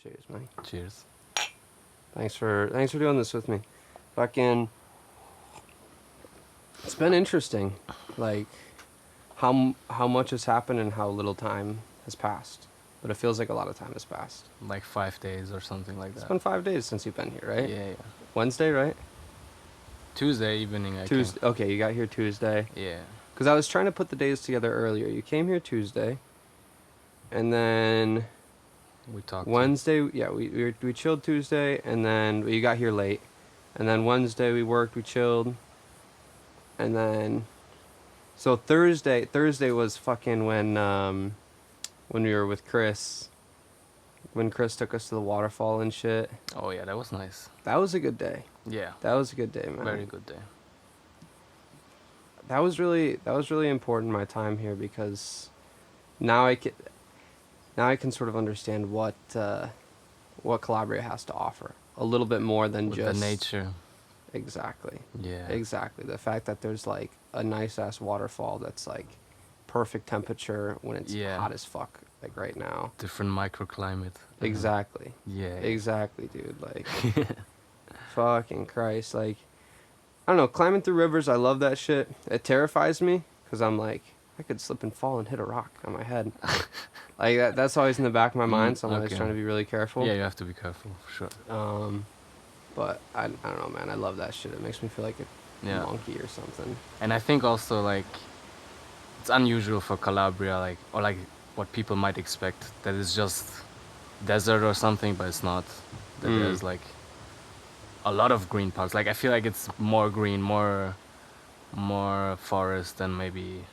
Cheers, man. Cheers. Thanks for doing this with me. Fucking, it's been interesting, like how much has happened and how little time has passed. But it feels like a lot of time has passed. Like 5 days or something like It's that. been 5 days since you've been here, right? Yeah. Wednesday, right? Tuesday evening, I Tuesday. Okay, you got here Tuesday. came. Yeah. Because I was trying to put the days together earlier. You came here Tuesday, and then We talked. Wednesday. Yeah, we chilled Tuesday, and then you got here late, and then Wednesday we worked, we chilled, and then so Thursday was fucking when we were with Chris, when Chris took us to the waterfall and shit. Oh yeah, that was nice. That was a good day. Yeah. That was a good day, man. Very good day. That was really important my time here, because now I can sort of understand what Calabria has to offer a little bit more than With just the nature. Exactly. Yeah. Exactly. The fact that there's like a nice ass waterfall that's like perfect temperature when it's Yeah. hot as fuck, like right now. Different microclimate. Exactly. Yeah. Exactly, dude. Like fucking Christ. Like, I don't know, climbing through rivers, I love that shit. It terrifies me because I'm like, I could slip and fall and hit a rock on my head. Like that's always in the back of my mind, so I'm always okay. trying to be really careful. Yeah, you have to be careful for sure. But I don't know, man. I love that shit. It makes me feel like a Yeah. monkey or something. And I think also like it's unusual for Calabria, like or like what people might expect that it's just desert or something, but it's not. That there's like a lot of green parts. Like I feel like it's more green, more forest than maybe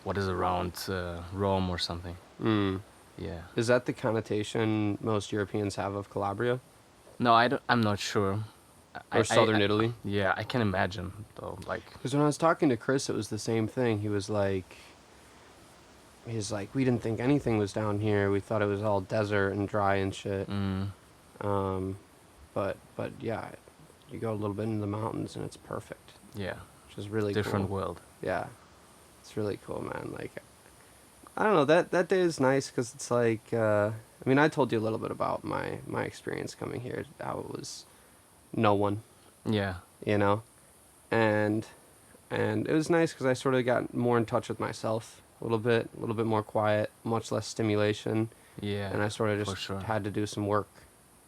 what is around Rome or something. Yeah. Is that the connotation most Europeans have of Calabria? No, I'm not sure. Or southern Italy? Yeah, I can imagine though. Like, Because when I was talking to Chris, it was the same thing. He's like, we didn't think anything was down here. We thought it was all desert and dry and shit. But yeah, you go a little bit into the mountains and it's perfect. yeah, Which is really different cool. world. Yeah, it's really cool, man. Like, I don't know, that day is nice because it's like, I mean, I told you a little bit about my experience coming here, how it was no one, Yeah, you know, and it was nice because I sort of got more in touch with myself a little bit more quiet, much less stimulation, yeah. and I sort of for just sure. had to do some work,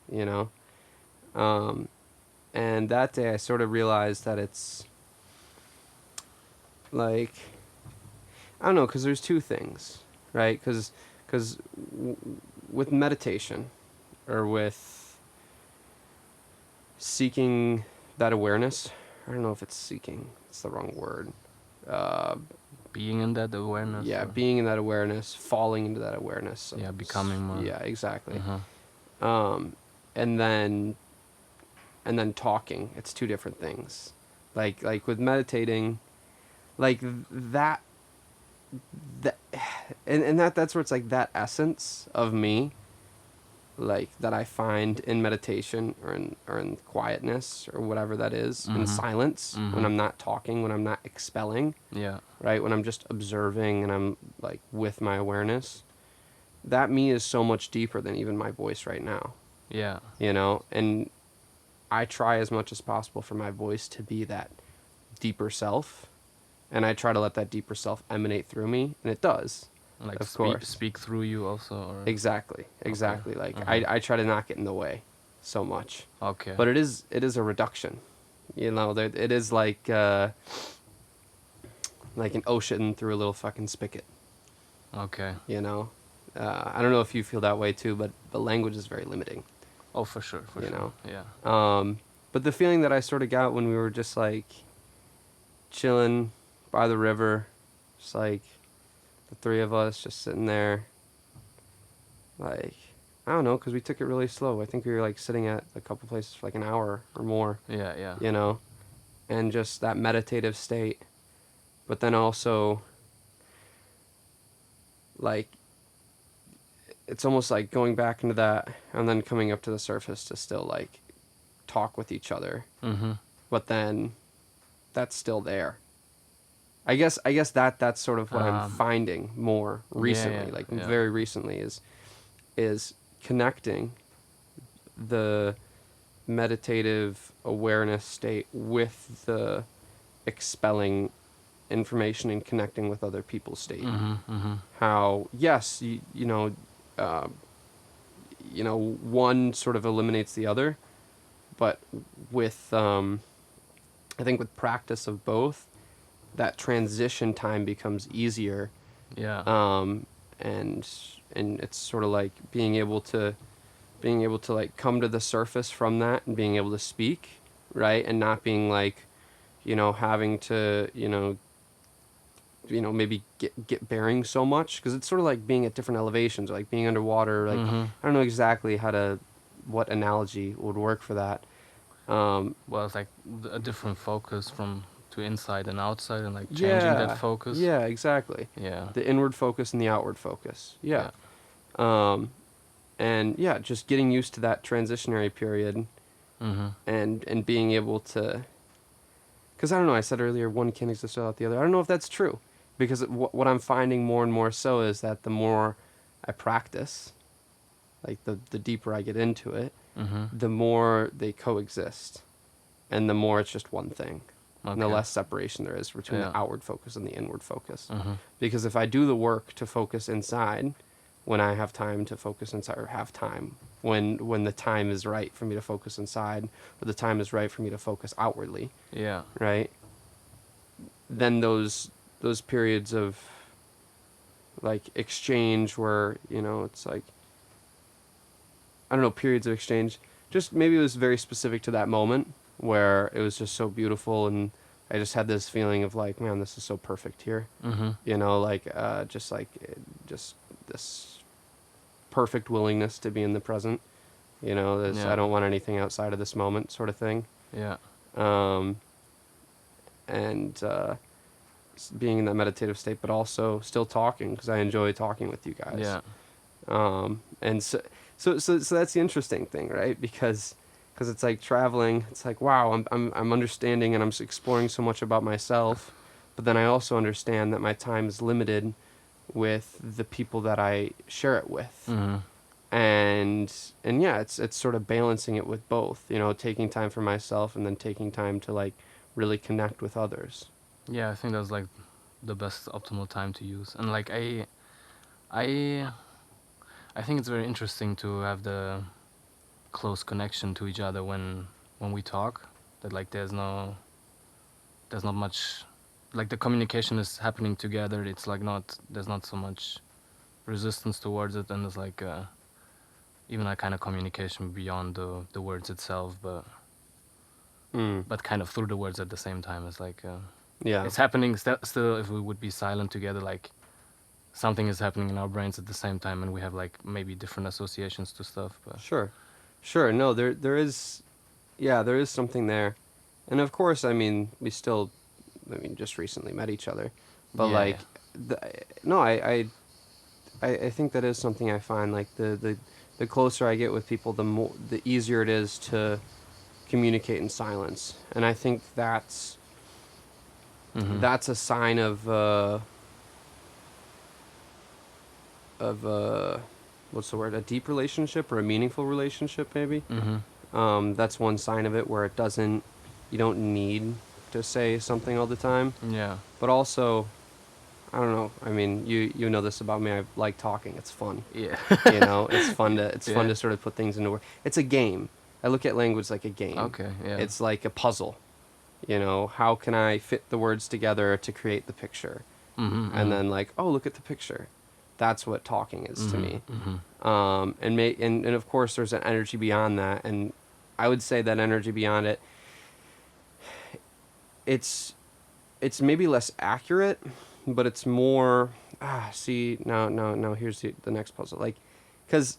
you know. And that day I sort of realized that it's like, I don't know, because there's two things, right? Because with meditation or with seeking that awareness, I don't know if it's seeking, it's the wrong word. Being in that awareness. Yeah, or- being in that awareness, falling into that awareness. Yeah, becoming more. Yeah, exactly. Uh-huh. And then talking, it's two different things. Like with meditating, like that and that's where it's like that essence of me, like that I find in meditation or in quietness or whatever that is, in silence, when I'm not talking, when I'm not expelling, Yeah, right, when I'm just observing and I'm like with my awareness, that me is so much deeper than even my voice right now, yeah, you know. And I try as much as possible for my voice to be that deeper self, and I try to let that deeper self emanate through me, and it does. like Of course. speak through you also. Or... Exactly. Like I try to not get in the way so much. Okay. But it is a reduction. You know, it is like an ocean through a little fucking spigot. Okay. You know, I don't know if you feel that way too, but the language is very limiting. Oh, for sure. For You sure. know? Yeah. But the feeling that I sort of got when we were just like chilling by the river, just like the three of us just sitting there, like, I don't know, because we took it really slow. I think we were like sitting at a couple places for like an hour or more. Yeah. Yeah. You know, and just that meditative state, but then also like it's almost like going back into that and then coming up to the surface to still like talk with each other. But then that's still there. I guess that's sort of what I'm finding more recently, yeah. very recently, is connecting the meditative awareness state with the expelling information and connecting with other people state. How, yes, uh, one sort of eliminates the other, but with I think with practice of both, that transition time becomes easier. Yeah. um, and it's sort of like being able to like come to the surface from that and being able to speak, right, and not being like, having to, maybe get bearings so much, because it's sort of like being at different elevations, like being underwater. Like, Mm-hmm. I don't know exactly what analogy would work for that. Well, it's like a different focus from to inside and outside, and like changing that Yeah, focus. yeah, exactly. Yeah. The inward focus and the outward focus. Yeah. Yeah. Um, and yeah, just getting used to that transitionary period, Mm-hmm. and being able to, because I don't know, I said earlier one can't exist without the other. I don't know if that's true, because what I'm finding more and more so is that the more I practice, like the deeper I get into it, Mm-hmm. the more they coexist, and the more it's just one thing, and the Okay. less separation there is between Yeah. the outward focus and the inward focus. Mm-hmm. Because if I do the work to focus inside, when I have time to focus inside, or have time, when the time is right for me to focus inside, or the time is right for me to focus outwardly, Yeah. right? Then those periods of like exchange where, it's like, I don't know, periods of exchange, just maybe it was very specific to that moment where it was just so beautiful, and I just had this feeling of like, man, this is so perfect here. Mm-hmm. Just this perfect willingness to be in the present. This, Yeah. I don't want anything outside of this moment, sort of thing. Yeah. Um, and being in that meditative state, but also still talking, because I enjoy talking with you guys. Yeah. And so that's the interesting thing, right? Because it's like traveling. It's like, wow, I'm understanding, and I'm exploring so much about myself, but then I also understand that my time is limited with the people that I share it with. Mm-hmm. And yeah, it's sort of balancing it with both, taking time for myself and then taking time to like really connect with others. Yeah, I think that's like the best optimal time to use. And like I I think it's very interesting to have the close connection to each other when we talk. That like there's not much, like the communication is happening together. It's like there's not so much resistance towards it, and there's like even a kind of communication beyond the words itself, but kind of through the words at the same time. It's like Yeah. it's happening still. If we would be silent together, like something is happening in our brains at the same time, and we have like maybe different associations to stuff. But Sure. No, there is, yeah, there is something there, and of course, I mean, just recently met each other, but yeah, like, no, I think that is something I find, like the closer I get with people, the easier it is to communicate in silence, and I think Mm-hmm. that's a sign of what's the word, a deep relationship or a meaningful relationship, maybe. Mm-hmm. That's one sign of it, where you don't need to say something all the time, Yeah. but also, I don't know, I mean, you know this about me, I like talking, it's fun. Yeah. It's fun to Yeah. sort of put things into work. It's a game. I look at language like a game. Okay. Yeah. It's like a puzzle. How can I fit the words together to create the picture? Mm-hmm. And then like, oh, look at the picture. That's what talking is to me. Mm-hmm. And of course there's an energy beyond that, and I would say that energy beyond it, it's maybe less accurate, but it's more, see, now here's the next puzzle, like, because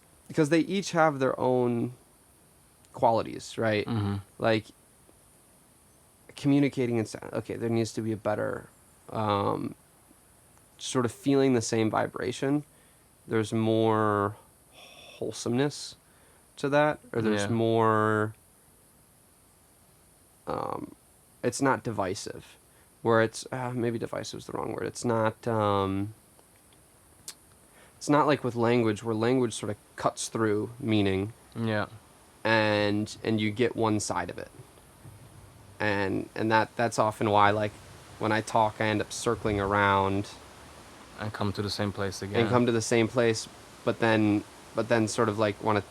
they each have their own qualities, right? Mm-hmm. Like, communicating and sound, okay, there needs to be a better sort of feeling the same vibration. There's more wholesomeness to that, or there's Yeah. more it's not divisive, where it's maybe divisive is the wrong word. It's not like with language, where language sort of cuts through meaning, Yeah. and you get one side of it. And that's often why, like, when I talk, I end up circling around And come to the same place again. and come to the same place, but then sort of like want to.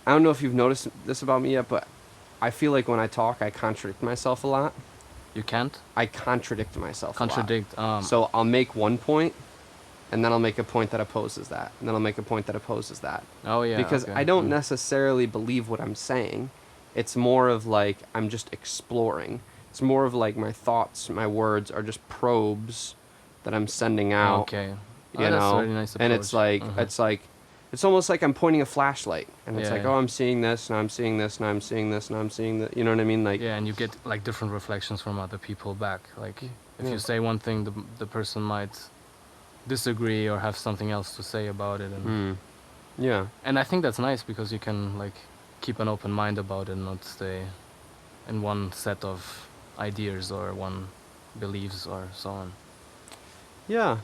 I don't know if you've noticed this about me yet, but I feel like when I talk, I contradict myself a lot. You can't I contradict myself contradict. a lot. So I'll make one point, and then I'll make a point that opposes that, and then I'll make a point that opposes that. Oh yeah. Because okay. I don't necessarily believe what I'm saying. It's more of like I'm just exploring. It's more of like my thoughts, my words are just probes that I'm sending out. Okay. You know, that's a really nice and it's approach. like it's almost like I'm pointing a flashlight, and it's Yeah, like, yeah. oh, I'm seeing this, and I'm seeing this, and I'm seeing this, and I'm seeing that. You know what I mean? Like, Yeah, and you get like different reflections from other people back. Like if Yeah. you say one thing, the person might disagree or have something else to say about it, and yeah, and I think that's nice because you can like keep an open mind about it, and not stay in one set of ideas or one beliefs or so on. yeah,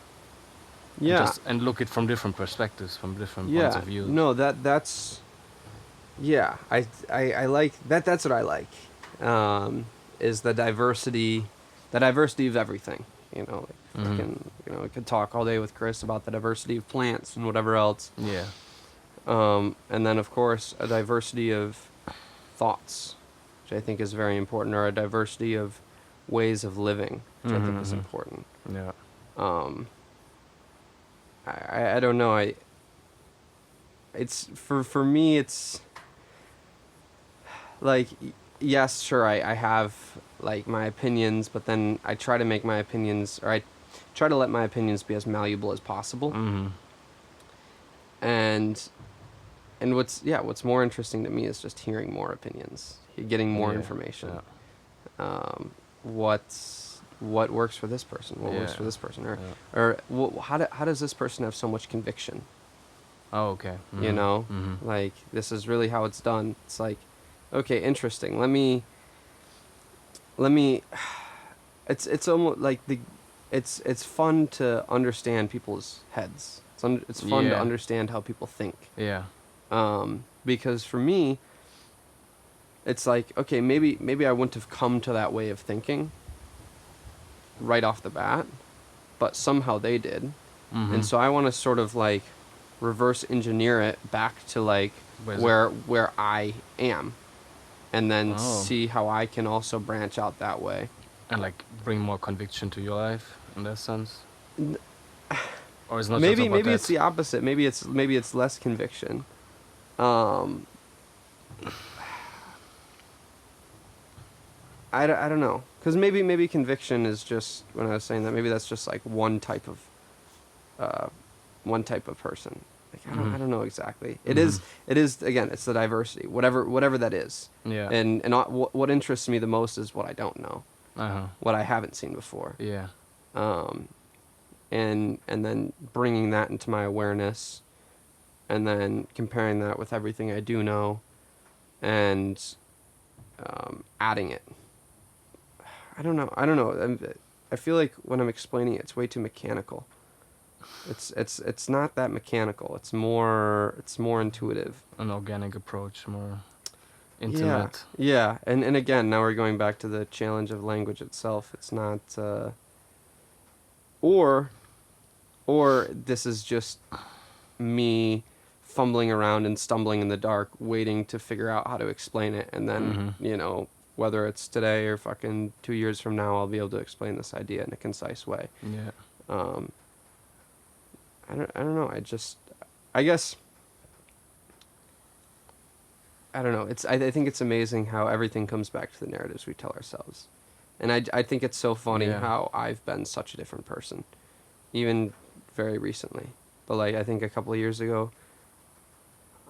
And yeah. and look it from different perspectives, from different points Yeah, of view. no, that's yeah. I like that. That's what I like. Is the diversity of everything. You know, like fucking, you know, I could talk all day with Chris about the diversity of plants and whatever else. Yeah. And then of course a diversity of thoughts, which I think is very important, or a diversity of ways of living, which I think is important. Yeah. I don't know. It's for me. It's like, yes, sure. I have like my opinions, but then I try to make my opinions, or I try to let my opinions be as malleable as possible. And what's more interesting to me is just hearing more opinions, getting more information. Yeah. What works for this person? What works for this person? Or how does this person have so much conviction? Oh, okay. You know, like, this is really how it's done. It's like, okay, interesting. Let me. It's almost like it's fun to understand people's heads. It's fun to understand how people think. Yeah. Because for me, it's like, okay, maybe I wouldn't have come to that way of thinking right off the bat, but somehow they did. And so I want to sort of like reverse engineer it back to like where I am, and then see how I can also branch out that way. And like bring more conviction to your life in that sense. Or it's not Maybe just about that? it's the opposite. Maybe it's less conviction. I don't know, because maybe conviction is just, when I was saying that, maybe that's just like one type of person. Like, I don't know exactly. It is again, it's the diversity, whatever that is. Yeah. And what interests me the most is what I don't know, what I haven't seen before. Yeah. And then bringing that into my awareness, and then comparing that with everything I do know, and adding it. I don't know. I feel like when I'm explaining it, it's way too mechanical. It's not that mechanical. It's more intuitive. An organic approach, more intimate. Yeah. And again, now we're going back to the challenge of language itself. It's not or this is just me fumbling around and stumbling in the dark, waiting to figure out how to explain it, and then whether it's today or fucking 2 years from now, I'll be able to explain this idea in a concise way. Yeah. I don't know. I guess, I don't know. I think it's amazing how everything comes back to the narratives we tell ourselves. And I think it's so funny how I've been such a different person, even very recently. But like, I think a couple of years ago,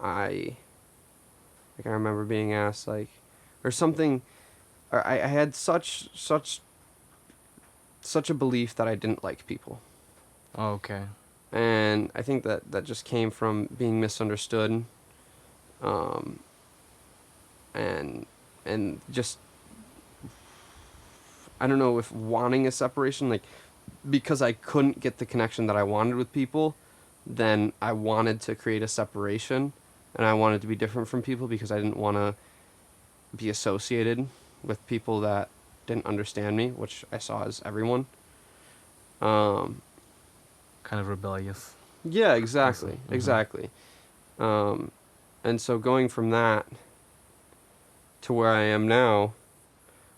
I remember being asked, like, or something, or I had such a belief that I didn't like people. Oh, okay. And I think that just came from being misunderstood, and just, I don't know if wanting a separation, like, because I couldn't get the connection that I wanted with people, then I wanted to create a separation, and I wanted to be different from people because I didn't want to be associated with people that didn't understand me, which I saw as everyone. Um, Kind of rebellious. yeah, exactly, Also. exactly. Um, and so going from that to where I am now,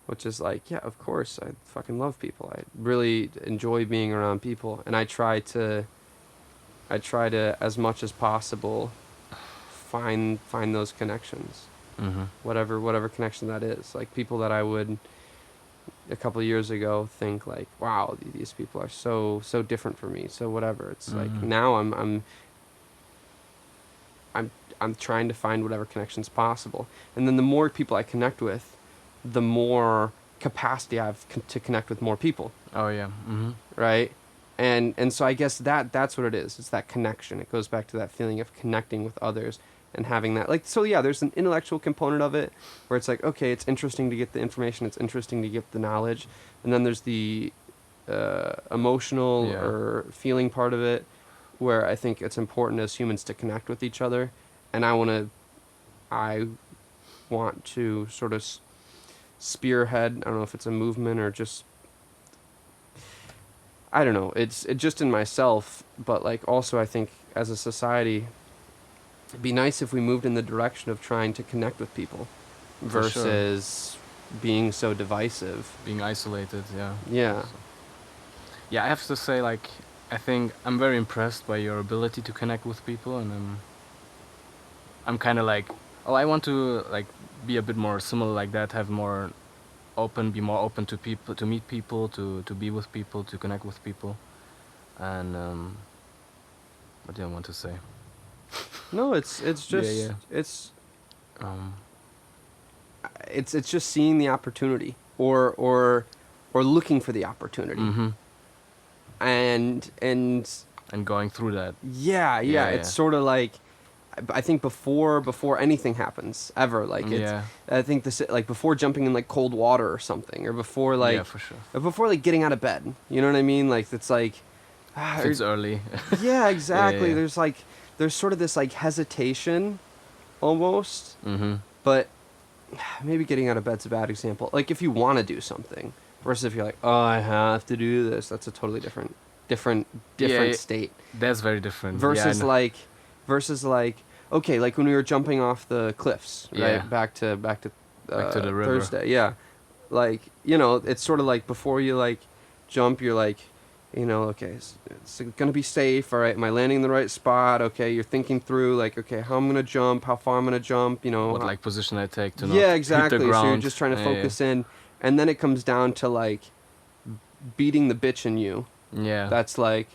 which is like, yeah, of course, I fucking love people. I really enjoy being around people, and I try to, as much as possible, find those connections, Mm-hmm. whatever connection that is. Like people that I would a couple of years ago think like, wow, these people are so different from me. So whatever. It's like Mm-hmm. now I'm trying to find whatever connections possible, and then the more people I connect with, the more capacity I have to connect with more people, Oh yeah. Mm-hmm. right? And so I guess that's what it is. It's that connection. It goes back to that feeling of connecting with others and having that, like, so yeah, there's an intellectual component of it where it's like, okay, it's interesting to get the information, it's interesting to get the knowledge, and then there's the emotional Yeah. or feeling part of it where I think it's important as humans to connect with each other, and I want to sort of spearhead, I don't know if it's a movement or just, I don't know, it's just in myself, but like also I think as a society, it'd be nice if we moved in the direction of trying to connect with people For sure. versus being so divisive. Being isolated. Yeah. Yeah. So, yeah, I have to say, like, I think I'm very impressed by your ability to connect with people, and I'm kind of like, oh, I want to like be a bit more similar like that, have more be more open to people, to meet people, to be with people, to connect with people, and what do I want to say? No, it's just Yeah, yeah. it's Um, it's just seeing the opportunity or looking for the opportunity. mm-hmm. And And going through that. yeah, Yeah, it's yeah. sort of like, I think before anything happens ever, like it's, Yeah. I think this, like before jumping in like cold water or something, or before Yeah, like, for sure. or before like getting out of bed, you know what I mean? Like it's like, If it's early. yeah, Yeah, exactly. yeah. There's sort of this like hesitation almost, Mm-hmm. but maybe getting out of bed's a bad example. Like if you want to do something versus if you're like, oh, I have to do this, that's a totally different Yeah, state. that's very different. Versus Yeah, versus like, okay, like when we were jumping off the cliffs, right? Yeah. Back to Back to the river. Thursday, yeah. Like, you know, it's sort of like before you like jump, you're like, you know, okay, it's gonna be safe. All right, am I landing in the right spot? Okay, you're thinking through like, okay, how I'm gonna jump, how far I'm gonna jump, you know. What like position I take to not Yeah, hit exactly. the So ground. you're just trying to focus in, and then it comes down to like beating the bitch in you. Yeah. That's like,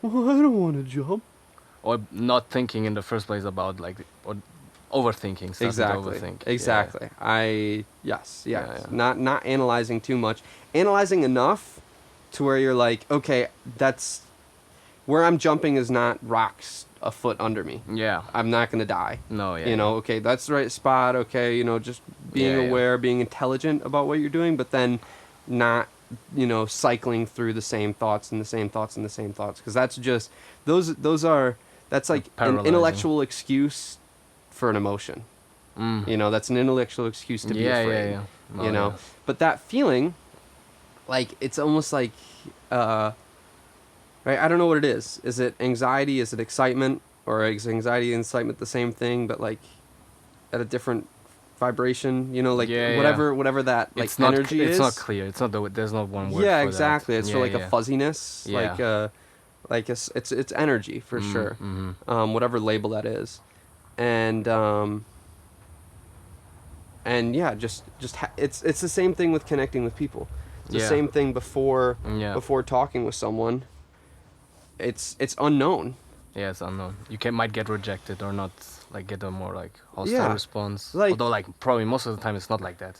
well, I don't want to jump. Or not thinking in the first place about like, or overthinking. Starting Exactly. to overthink. Exactly. Yes. Yeah. Not analyzing too much. Analyzing enough to where you're like, okay, that's where I'm jumping is not rocks a foot under me. Yeah. I'm not gonna die. No. Yeah. You know, okay, that's the right spot. Okay, you know, just being Yeah. aware, being intelligent about what you're doing, but then not, you know, cycling through the same thoughts and the same thoughts and the same thoughts, because that's just that's like an Paralyzing. intellectual excuse for an emotion. Mm. You know, that's an intellectual excuse to be Yeah. afraid. Yeah. No, You know, yeah. but that feeling, like it's almost like, right? I don't know what it is. Is it anxiety? Is it excitement? Or is anxiety and excitement the same thing, but like at a different vibration? You know, like Yeah, whatever that like it's not. energy It's is. not clear. It's not the. There's not one word. Yeah, for exactly. That. It's Yeah, sort of like yeah. a fuzziness, Yeah. like it's energy for sure. Mm-hmm. Whatever label that is, and yeah, it's the same thing with connecting with people. It's the Yeah. same thing before Yeah. before talking with someone. It's unknown. Yeah, it's unknown. You might get rejected or not, like get a more like hostile Yeah. response. Like- Although like probably most of the time it's not like that.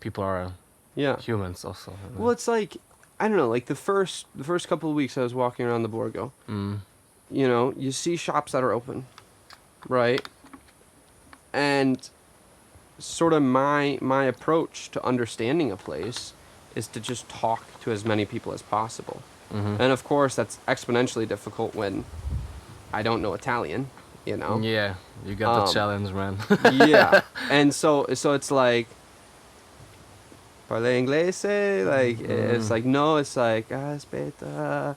People are Yeah. humans also. You know? Well, it's like, I don't know, like the first couple of weeks I was walking around the Borgo. Mm. You know, you see shops that are open, right? And sort of my approach to understanding a place is to just talk to as many people as possible. Mm-hmm. And of course, that's exponentially difficult when I don't know Italian, you know. Yeah, you got the Um, challenge, man. yeah, and so it's like parle inglese, like it's Mm. like no, it's like espeta.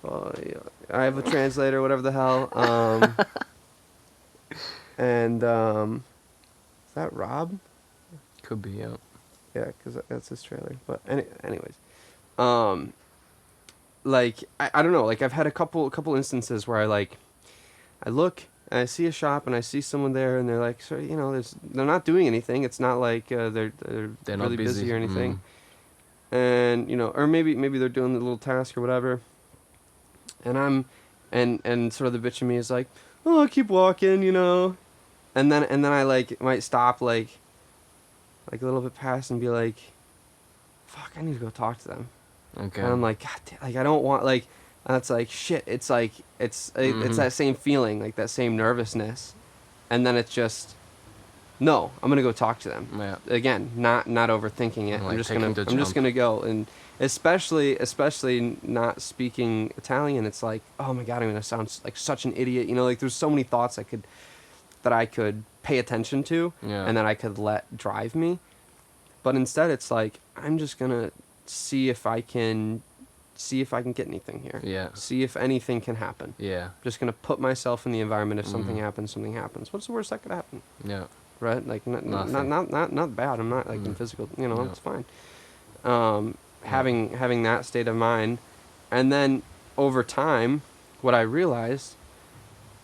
Oh, yeah. I have a translator, whatever the hell. And is that Rob? Could be, yeah. Yeah, because that's his trailer. But anyways, um, like I don't know. Like I've had a couple instances where I look and I see a shop and I see someone there and they're like, so you know, they're not doing anything. It's not like they're They're not really busy. busy or anything. Mm. And you know, or maybe they're doing the little task or whatever. And and sort of the bitch in me is like, oh, I'll keep walking, you know. And then I like might stop like a little bit past and be like, fuck, I need to go talk to them. Okay. And I'm like, God, like I don't want like. And it's like shit. It's like it's Mm-hmm. that same feeling, like that same nervousness, and then it's just no. I'm gonna go talk to them Yeah. again. Not overthinking it. Like taking the I'm just jump. gonna go, and especially not speaking Italian. It's like, oh my god, I'm gonna sound like such an idiot. You know, like there's so many thoughts that I could pay attention to, Yeah. and that I could let drive me. But instead, it's like I'm just gonna see if I can get anything here. Yeah. See if anything can happen. Yeah. Just gonna put myself in the environment. If something Mm. happens, something happens. What's the worst that could happen? Yeah. Right? Like Nothing. not bad. I'm not like in Mm. physical. You know, Yeah. it's fine. Yeah. Having that state of mind, and then over time, what I realized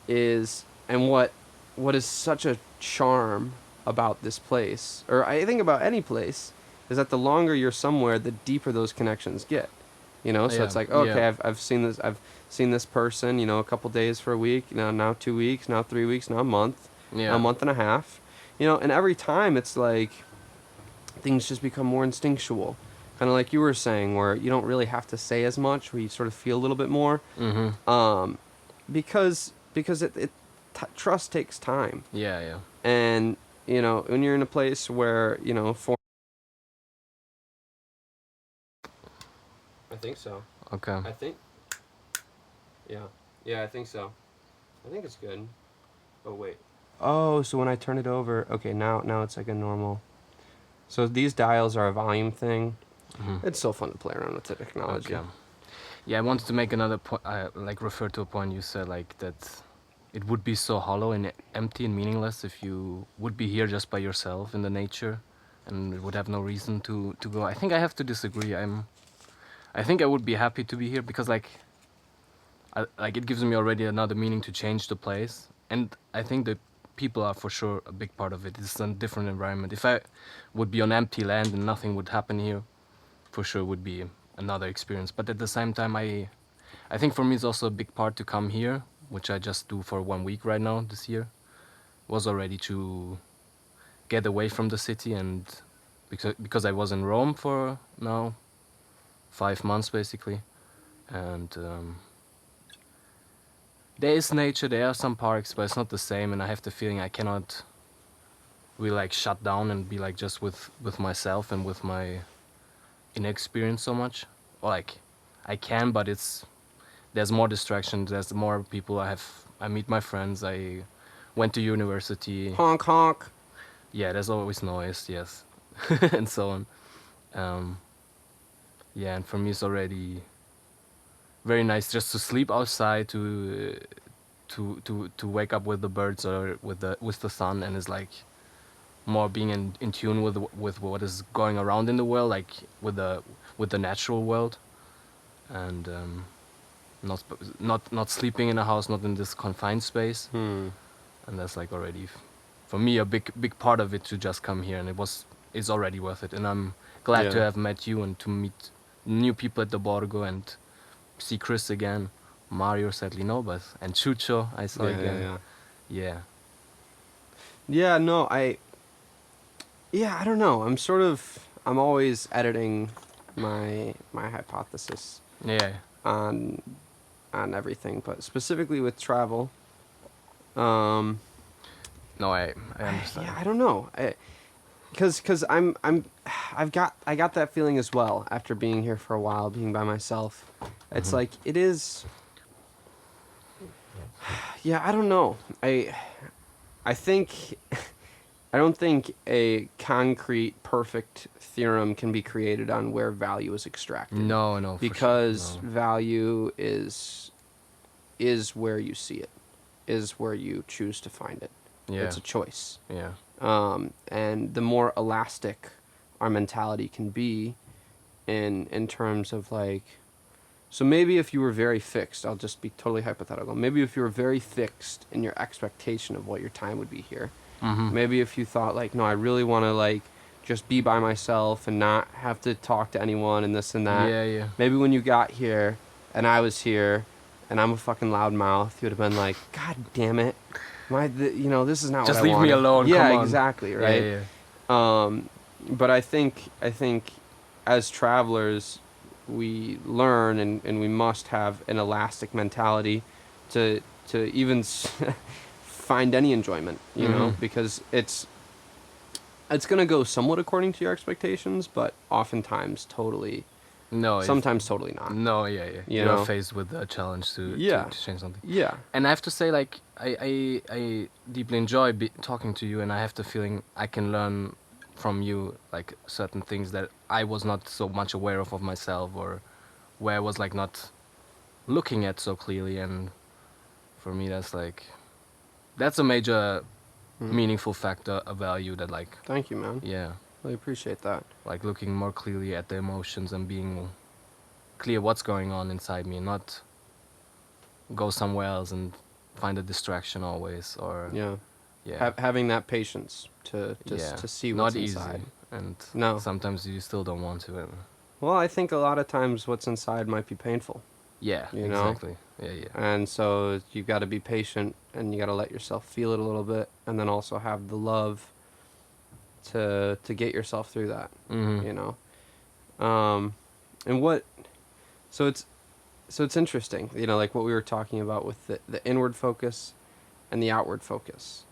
is, and what is such a charm about this place, or I think about any place, is that the longer you're somewhere, the deeper those connections get. You know, so Yeah. it's like, Yeah. okay, I've seen this person, you know, a couple days for a week, you know, now 2 weeks, now 3 weeks, now a month, now a Yeah. month and a half, you know, and every time it's like things just become more instinctual, kind of like you were saying, where you don't really have to say as much, where you sort of feel a little bit more, Mm-hmm. um, because trust takes time, Yeah. Yeah. and you know when you're in a place where you know for. I think so. Okay. I think. Yeah. Yeah, I think so. I think it's good. Oh wait. Oh, so when I turn it over, okay, now it's like a normal. So these dials are a volume thing. Mm-hmm. It's so fun to play around with the technology. Okay. Yeah, I wanted to make another point. Like refer to a point you said, like that. It would be so hollow and empty and meaningless if you would be here just by yourself in the nature, and would have no reason to go. I think I have to disagree. I think I would be happy to be here because like it gives me already another meaning to change the place, and I think the people are for sure a big part of it. It's a different environment. If I would be on empty land and nothing would happen here, for sure would be another experience. But at the same time, I think for me it's also a big part to come here, which I just do for 1 week right now this year. Was already to get away from the city, and because I was in Rome for now 5 months basically, and there is nature, there are some parks, but it's not the same, and I have the feeling I cannot really like shut down and be like just with myself and with my inexperience so much. Or like I can, but there's more distractions, there's more people. I meet my friends, I went to university. Honk honk. Yeah, there's always noise, yes. And so on. um yeah, and for me it's already very nice just to sleep outside, to wake up with the birds or with the sun, and it's like more being in tune with what is going around in the world, like with the natural world, and not sleeping in a house, not in this confined space. Hmm. And that's like already for me a big part of it to just come here, and it's already worth it. And I'm glad to Yeah. have met you and to meet new people at the Borgo and see Chris again. Mario sadly no, but and Chucho I saw Yeah. Yeah. again. Yeah. Yeah. Yeah. No, Yeah, I don't know. I'm always editing my hypothesis Yeah. on everything, but specifically with travel. Um, No, I understand. yeah, I don't know. Cause I got that feeling as well after being here for a while, being by myself. It's Mhm. like it is. Yeah, I don't know. I think I don't think a concrete perfect theorem can be created on where value is extracted, No, no, for sure. because No. value is where you see it, is where you choose to find it. Yeah. It's a choice. Yeah. And the more elastic our mentality can be in terms of like, so maybe if you were very fixed, I'll just be totally hypothetical. Maybe if you were very fixed in your expectation of what your time would be here, Mm-hmm. maybe if you thought like, no, I really want to like just be by myself and not have to talk to anyone and this and that. Yeah, yeah. Maybe when you got here and I was here and I'm a fucking loudmouth, you would have been like, God damn it, this is not what Just I leave me wanted. alone. Yeah, Come on. exactly, Yeah, right. yeah. But I think as travelers, we learn and we must have an elastic mentality to even find any enjoyment, Mm-hmm. because it's gonna go somewhat according to your expectations, but oftentimes No, if sometimes totally not. no, yeah, yeah. You You are know? faced with a challenge Yeah, to change something. yeah. And I have to say, like, I deeply enjoy talking to you, and I have the feeling I can learn from you, like, certain things that I was not so much aware of myself, or where I was, like, not looking at so clearly. And for me, that's a major Mm. meaningful factor, a value that, like, Thank you, man. yeah, Really appreciate that. like looking more clearly at the emotions and being clear what's going on inside me, not go somewhere else and find a distraction always, or Yeah. yeah. Having that patience to Yeah, to see what's not easy, inside. and No. sometimes you still don't want to. And Well, I think a lot of times what's inside might be painful, yeah, you know? exactly. Yeah, yeah. And so you've got to be patient and you got to let yourself feel it a little bit and then also have the love to get yourself through that, Mhm. you know? And what so it's interesting, like what we were talking about with the inward focus and the outward focus.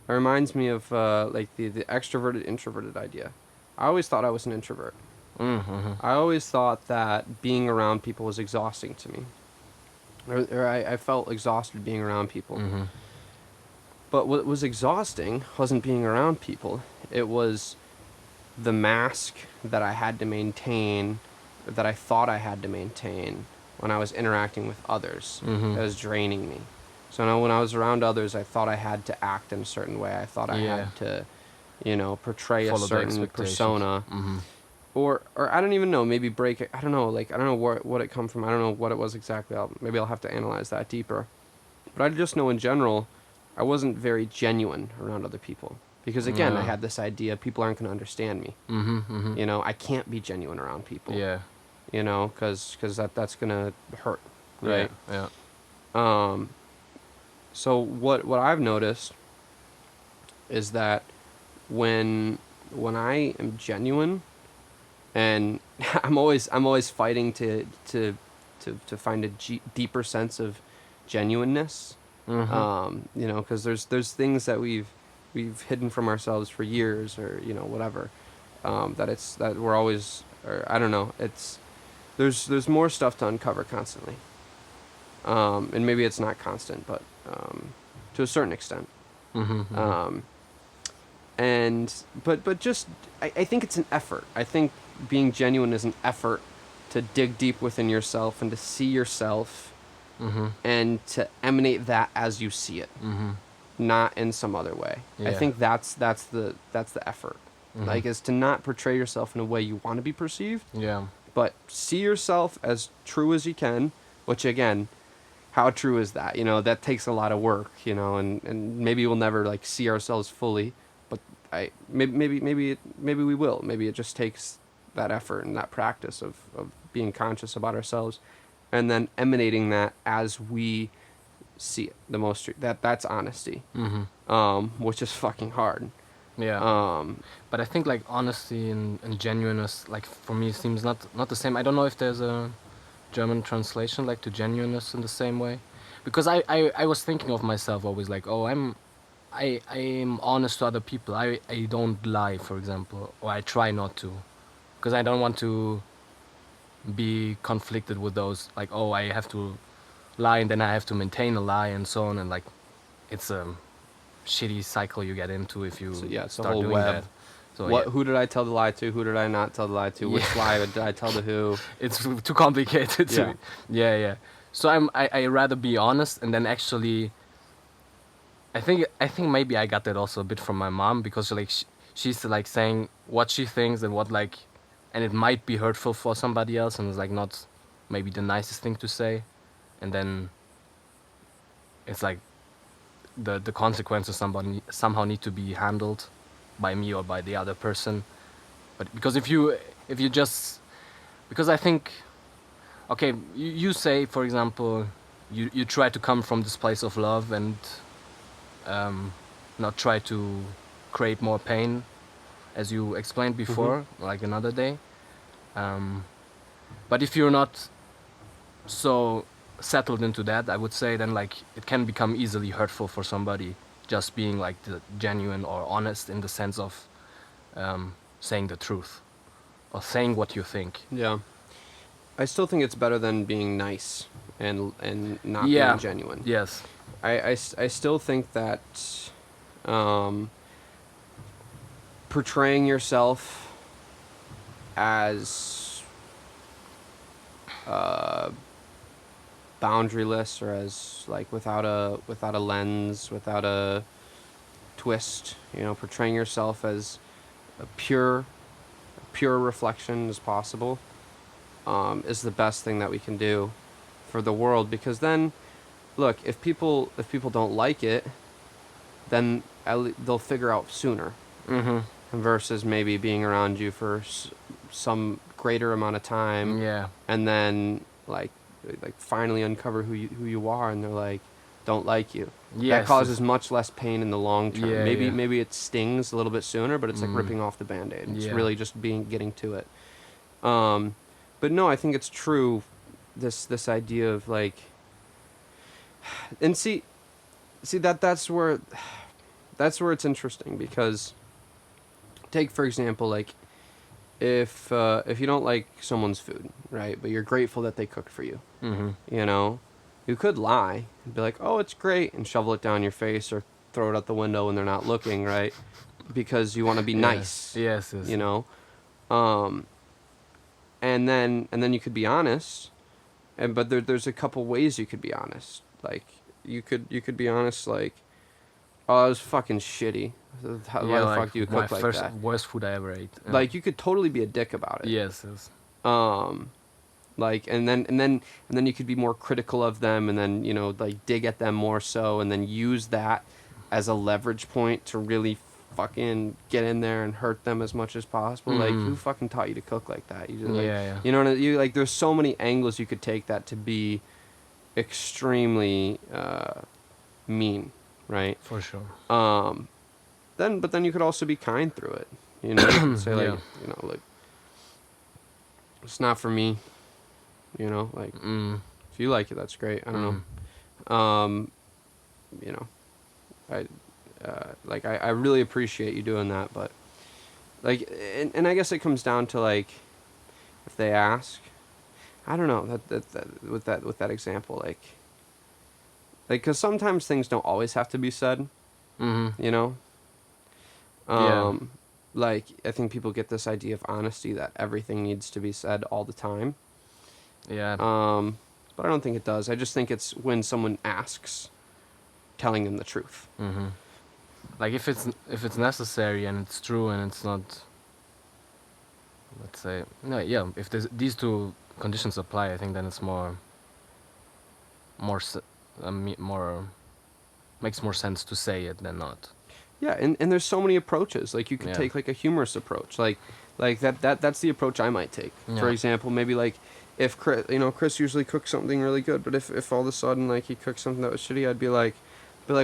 It reminds me of like the extroverted introverted idea. I always thought I was an introvert. Mhm. I always thought that being around people was exhausting to me. Or I felt exhausted being around people. Mhm. But what was exhausting wasn't being around people. It was the mask that I had to maintain, that I thought I had to maintain when I was interacting with others. That Mhm. was draining me. So now when I was around others, I thought I had to act in a certain way. I thought I Yeah. had to, portray a Follow the certain expectations. persona. Mhm. Or I don't even know, maybe break it. I don't know, like, I don't know what it come from. I don't know what it was exactly. Maybe I'll have to analyze that deeper. But I just know in general, I wasn't very genuine around other people. Because again, I Yeah. had this idea people aren't going to understand me. Mhm. Mhm. I can't be genuine around people. Yeah. Because that's going to hurt, Yeah. right? Yeah. Um, so what I've noticed is that when I am genuine, and I'm always fighting to find a deeper sense of genuineness. Mhm. Because there's things that we've hidden from ourselves for years, or whatever. That we're always, or I don't know. There's more stuff to uncover constantly. And maybe it's not constant, but to a certain extent. Mhm. Mhm. Um, and but just I think it's an effort. I think being genuine is an effort to dig deep within yourself and to see yourself Mhm. and to emanate that as you see it, Mhm. not in some other way. I Yeah. think that's the effort. Mhm. Like, is to not portray yourself in a way you want to be perceived, Yeah. but see yourself as true as you can, which again, how true is that? That takes a lot of work, and maybe we'll never like see ourselves fully, but maybe we will. Maybe it just takes that effort and that practice of being conscious about ourselves and then emanating that as we see it the most that's honesty, Mhm. which is fucking hard. Yeah. um But I think, like, honesty and genuineness, like, for me, seems not the same. I don't know if there's a German translation, like, to genuineness in the same way, because I was thinking of myself always like, oh, I'm honest to other people. I don't lie, for example, or I try not to, because I don't want to be conflicted with those, like, oh, I have to lie and then I have to maintain a lie and so on, and like it's a shitty cycle you get into if you So yeah, it's a start whole doing web. that. So What? yeah, Who did I tell the lie to? Who did I not tell the lie to? yeah. Which lie did I tell to who? It's too complicated Yeah. to. Yeah, yeah. So I rather be honest and then actually. I think maybe I got that also a bit from my mom because like she's like saying what she thinks and what like, and it might be hurtful for somebody else and it's like not maybe the nicest thing to say, and then it's like the consequences somebody somehow need to be handled by me or by the other person. But because if you just because I think okay you say for example you try to come from this place of love and um, not try to create more pain as you explained Mhm. before like another day, um, but if you're not so settled into that I would say then like it can become easily hurtful for somebody just being like the genuine or honest in the sense of saying the truth or saying what you think. Yeah. I still think it's better than being nice and not being Yeah. genuine. Yes. I still think that um, portraying yourself as uh, boundaryless or as like without a lens, without a twist, portraying yourself as a pure reflection as possible, is the best thing that we can do for the world. Because then, look, if people don't like it, then they'll figure out sooner. Mm-hmm. Versus maybe being around you for some greater amount of time, Yeah. and then like finally uncover who you are, and they're like, don't like you. That Yes. causes much less pain in the long term. Yeah. Maybe Yeah. maybe it stings a little bit sooner, but it's like Mm. ripping off the band-aid. It's Yeah. really just getting to it. But no, I think it's true. This idea of like, and see that's where it's interesting, because take for example, like, if you don't like someone's food, right, but you're grateful that they cooked for you, Mm-hmm. you know, you could lie and be like, "Oh, it's great," and shovel it down your face or throw it out the window when they're not looking, right? Because you want to be Yeah. nice, Yes. Yes. you know. Um, and then you could be honest, but there's a couple ways you could be honest. Like you could be honest, like, "Oh, that was fucking shitty. Why Yeah. the Like fuck do you my cook like first that?" worst food I ever ate. Yeah. Like, you could totally be a dick about it. Yes. Yes. Um, like, and then you could be more critical of them, and then like dig at them more so, and then use that as a leverage point to really fucking get in there and hurt them as much as possible. Like, Mm-hmm. who fucking taught you to cook like that? You just like, Yeah. Yeah. you like. There's so many angles you could take that to be extremely mean, right? For sure. Um, but then you could also be kind through it. You could say like, Yeah. like, it's not for me. Like, Mm. if you like it, that's great. I don't Mm. know. You know, I like I really appreciate you doing that, but like, and I guess it comes down to like, if they ask, I don't know, that with that example, like, because sometimes things don't always have to be said, Mm-hmm. you know. Yeah. Um, like, I think people get this idea of honesty, that everything needs to be said all the time. Yeah. But I don't think it does. I just think it's when someone asks, telling them the truth. Mm-hmm. Like if it's necessary and it's true and it's not, let's say, no, yeah, if these two conditions apply I think then it's more makes more sense to say it than not. Yeah, and there's so many approaches. Like, you could Yeah. take like a humorous approach. Like that's the approach I might take. For Yeah. example, maybe like, if Chris usually cooks something really good, but if all of a sudden like he cooked something that was shitty, I'd be like,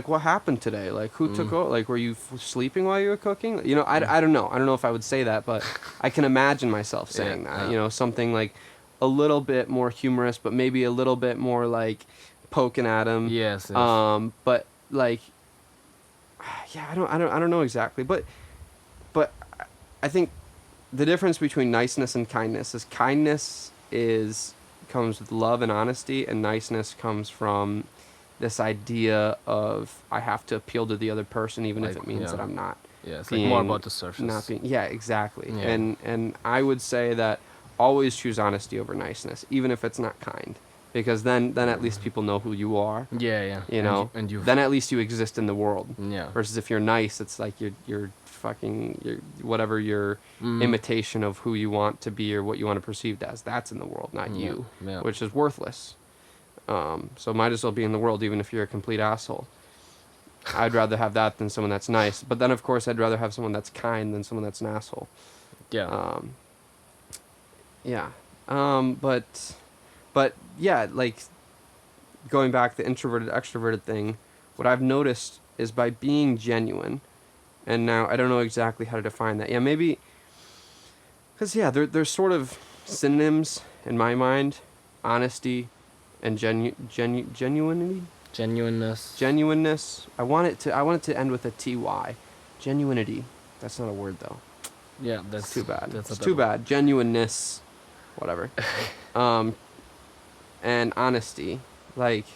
what happened today? Like, who took over? Like, were you sleeping while you were cooking? I don't know. I don't know if I would say that, but I can imagine myself saying that. Something like a little bit more humorous, but maybe a little bit more like poking at him. Yes, yes. But like, yeah, I don't know exactly, but I think the difference between niceness and kindness is comes with love and honesty, and niceness comes from this idea of I have to appeal to the other person, even if Like, it means that yeah. I'm not Yeah, it's like being more about the surface. not being. Yeah, exactly. Yeah. And I would say that always choose honesty over niceness, even if it's not kind, because then at least people know who you are. Yeah, yeah. You know, and you then at least you exist in the world. yeah. Versus if you're nice, it's like you're fucking your whatever your Mm. imitation of who you want to be or what you want to perceived as. That's in the world, not Yeah, you, yeah. which is worthless. So might as well be in the world, even if you're a complete asshole. I'd rather have that than someone that's nice. But then, of course, I'd rather have someone that's kind than someone that's an asshole. Yeah. Yeah. But yeah, like going back the introverted extroverted thing, what I've noticed is by being genuine, and now I don't know exactly how to define that. Yeah, maybe because yeah, they're sort of synonyms in my mind, honesty and genuinity. Genuineness. Genuineness. I want it to end with a ty. Genuinity. That's not a word though. Yeah, It's that's too bad. That's It's a too better bad. Genuineness. Whatever. And honesty. Like,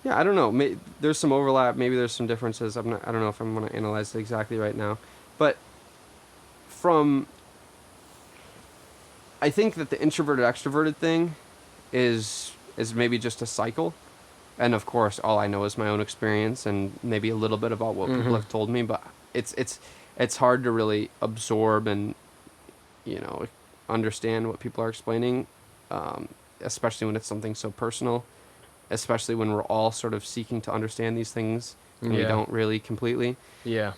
yeah, I don't know. There's some overlap. Maybe there's some differences. I don't know if I'm going to analyze it exactly right now. But I think that the introverted extroverted thing is maybe just a cycle. And of course, all I know is my own experience and maybe a little bit about what people have told me. But it's hard to really absorb and understand what people are explaining, especially when it's something so personal. Especially when we're all sort of seeking to understand these things and we Yeah. don't really completely. Yeah.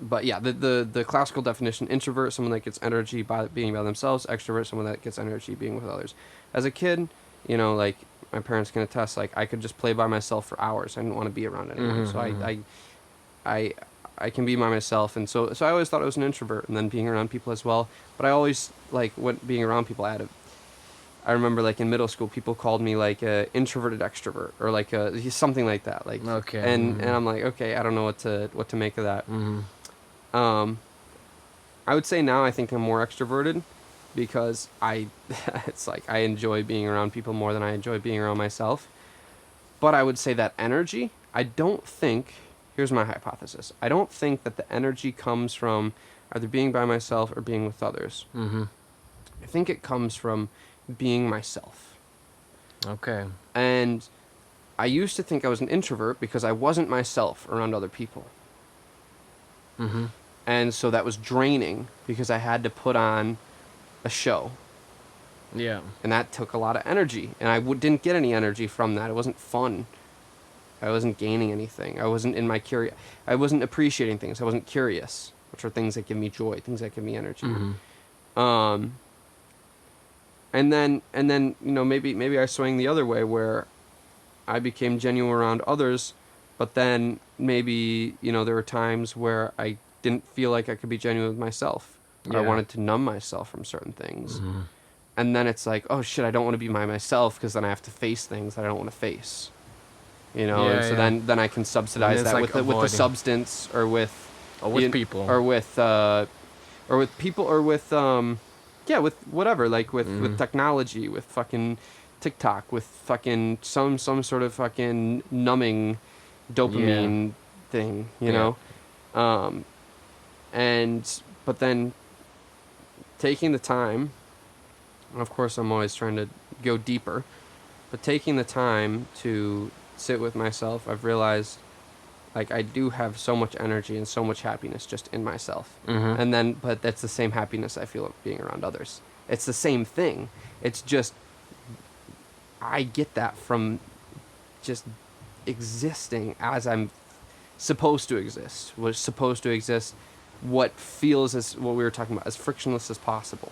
But yeah, the classical definition: introvert, someone that gets energy by being by themselves; extrovert, someone that gets energy being with others. As a kid, like my parents can attest, like I could just play by myself for hours. I didn't want to be around anyone, so I can be by myself, and so I always thought I was an introvert, and then being around people as well. But I always being around people. I remember like in middle school, people called me like a introverted extrovert or like something like that. Like Okay. and I'm like, okay, I don't know what to make of that. I would say now I think I'm more extroverted because it's like I enjoy being around people more than I enjoy being around myself. But I would say that energy, I don't think, here's my hypothesis. I don't think that the energy comes from either being by myself or being with others. I think it comes from being myself. Okay. And I used to think I was an introvert because I wasn't myself around other people. And so that was draining because I had to put on a show. Yeah. And that took a lot of energy. And I didn't get any energy from that. It wasn't fun. I wasn't gaining anything. I wasn't I wasn't appreciating things. I wasn't curious, which are things that give me joy, things that give me energy. And then maybe I swung the other way where I became genuine around others, but then maybe there were times where I didn't feel like I could be genuine with myself. Or I wanted to numb myself from certain things. And then it's like, oh shit, I don't want to be myself because then I have to face things that I don't want to face. And so then I can subsidize that like with the substance or with people or with people or with with whatever, like with technology, with fucking TikTok, with fucking some sort of fucking numbing dopamine thing, you know. But then taking the time, of course I'm always trying to go deeper, but taking the time to sit with myself, I've realized like I do have so much energy and so much happiness just in myself. But that's the same happiness I feel being around others. It's the same thing. It's just I get that from just existing as I'm supposed to exist. Was supposed to exist. What feels as what we were talking about as frictionless as possible.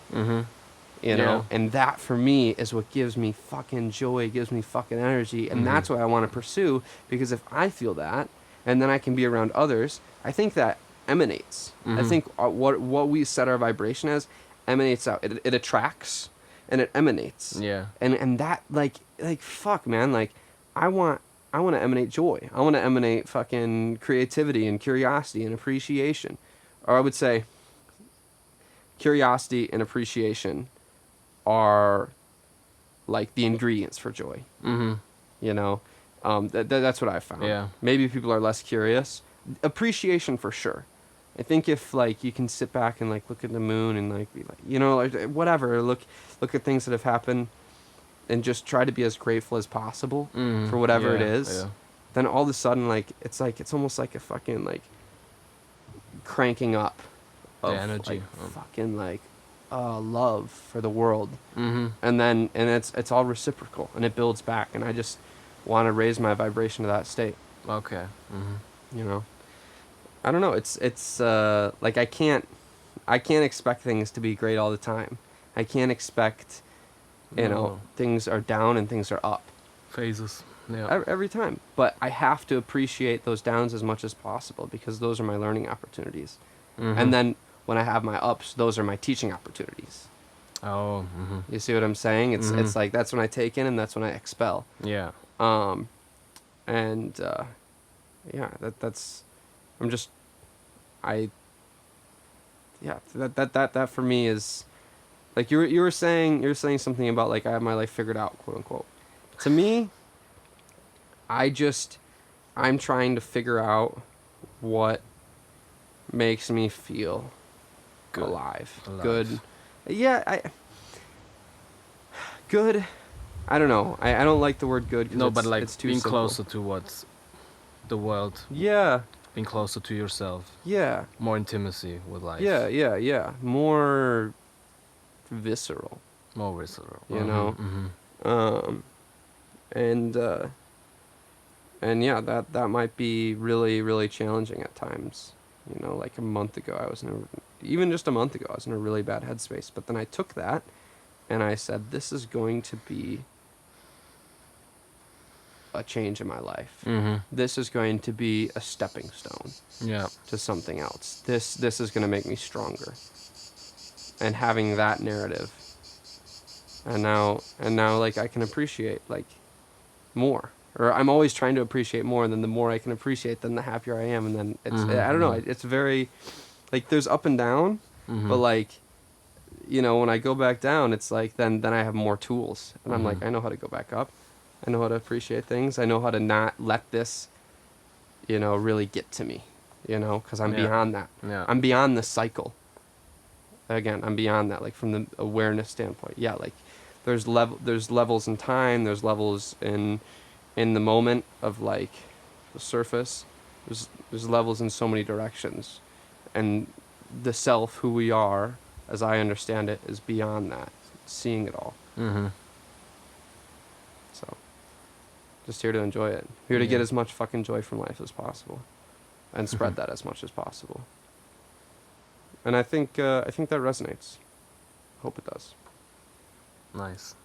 You know, and that for me is what gives me fucking joy, gives me fucking energy, and that's what I want to pursue. Because if I feel that, and then I can be around others, I think that emanates. I think what we set our vibration as emanates out. It attracts and it emanates. Yeah. And that like fuck, man, like I want to emanate joy. I want to emanate fucking creativity and curiosity and appreciation. Or I would say curiosity and appreciation are like the ingredients for joy. You know, that's what I found. Yeah. Maybe people are less curious. Appreciation for sure. I think if like you can sit back and like look at the moon and like be like, you know, like whatever, look at things that have happened and just try to be as grateful as possible for whatever it Yeah. is, Yeah. then all of a sudden it's almost like a fucking like cranking up The of like energy. fucking like love for the world. Mm-hmm. And then and it's all reciprocal and it builds back, and I just want to raise my vibration to that state, Okay. Mm-hmm. you know. I don't know, it's like I can't expect things to be great all the time. I can't expect, you know, No. things are down and things are up Phases. Yeah. every time. But I have to appreciate those downs as much as possible because those are my learning opportunities. Mm-hmm. And then when I have my ups, those are my teaching opportunities. Oh. Mm-hmm. You see what I'm saying? It's like that's when I take in and that's when I expel. Yeah. Um, and yeah, that's I'm just I yeah that for me is like you were saying something about like I have my life figured out, quote unquote. To me, I'm trying to figure out what makes me feel Good. alive. Alive. Good. Yeah, good. I don't know. I don't like the word good No, because but like it's too being simple. closer to what the world, Yeah, being closer to yourself, yeah, more intimacy with life. yeah. More visceral, More visceral. you know. Mm-hmm. Um, and yeah, that might be really really challenging at times. You know, like a month ago, even just a month ago, I was in a really bad headspace. But then I took that and I said, this is going to be a change in my life. Mm-hmm. This is going to be a stepping stone Yeah. to something else. This is going to make me stronger. And having that narrative, and now like I can appreciate like more, or I'm always trying to appreciate more, and then the more I can appreciate, then the happier I am, and then it's I don't know, it's very like there's up and down, but like, you know, when I go back down, it's like then I have more tools, and I'm like, I know how to go back up, I know how to appreciate things, I know how to not let this, you know, really get to me, you know, because I'm beyond that. Yeah. I'm beyond the cycle. Again, I'm beyond that, like from the awareness standpoint. Yeah, like there's levels in time, there's levels in the moment of like the surface. There's levels in so many directions, and the self, who we are, as I understand it, is beyond that, seeing it all. Mm-hmm. So, just here to enjoy it. Here to get Yeah. as much fucking joy from life as possible, and spread that as much as possible. And I think that resonates. Hope it does. Nice.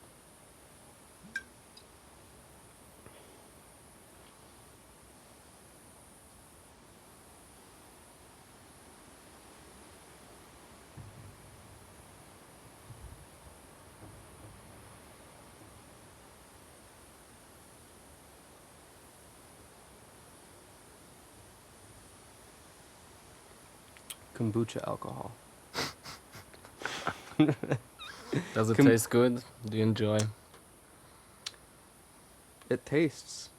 Kombucha alcohol. Does it taste good? Do you enjoy? It tastes.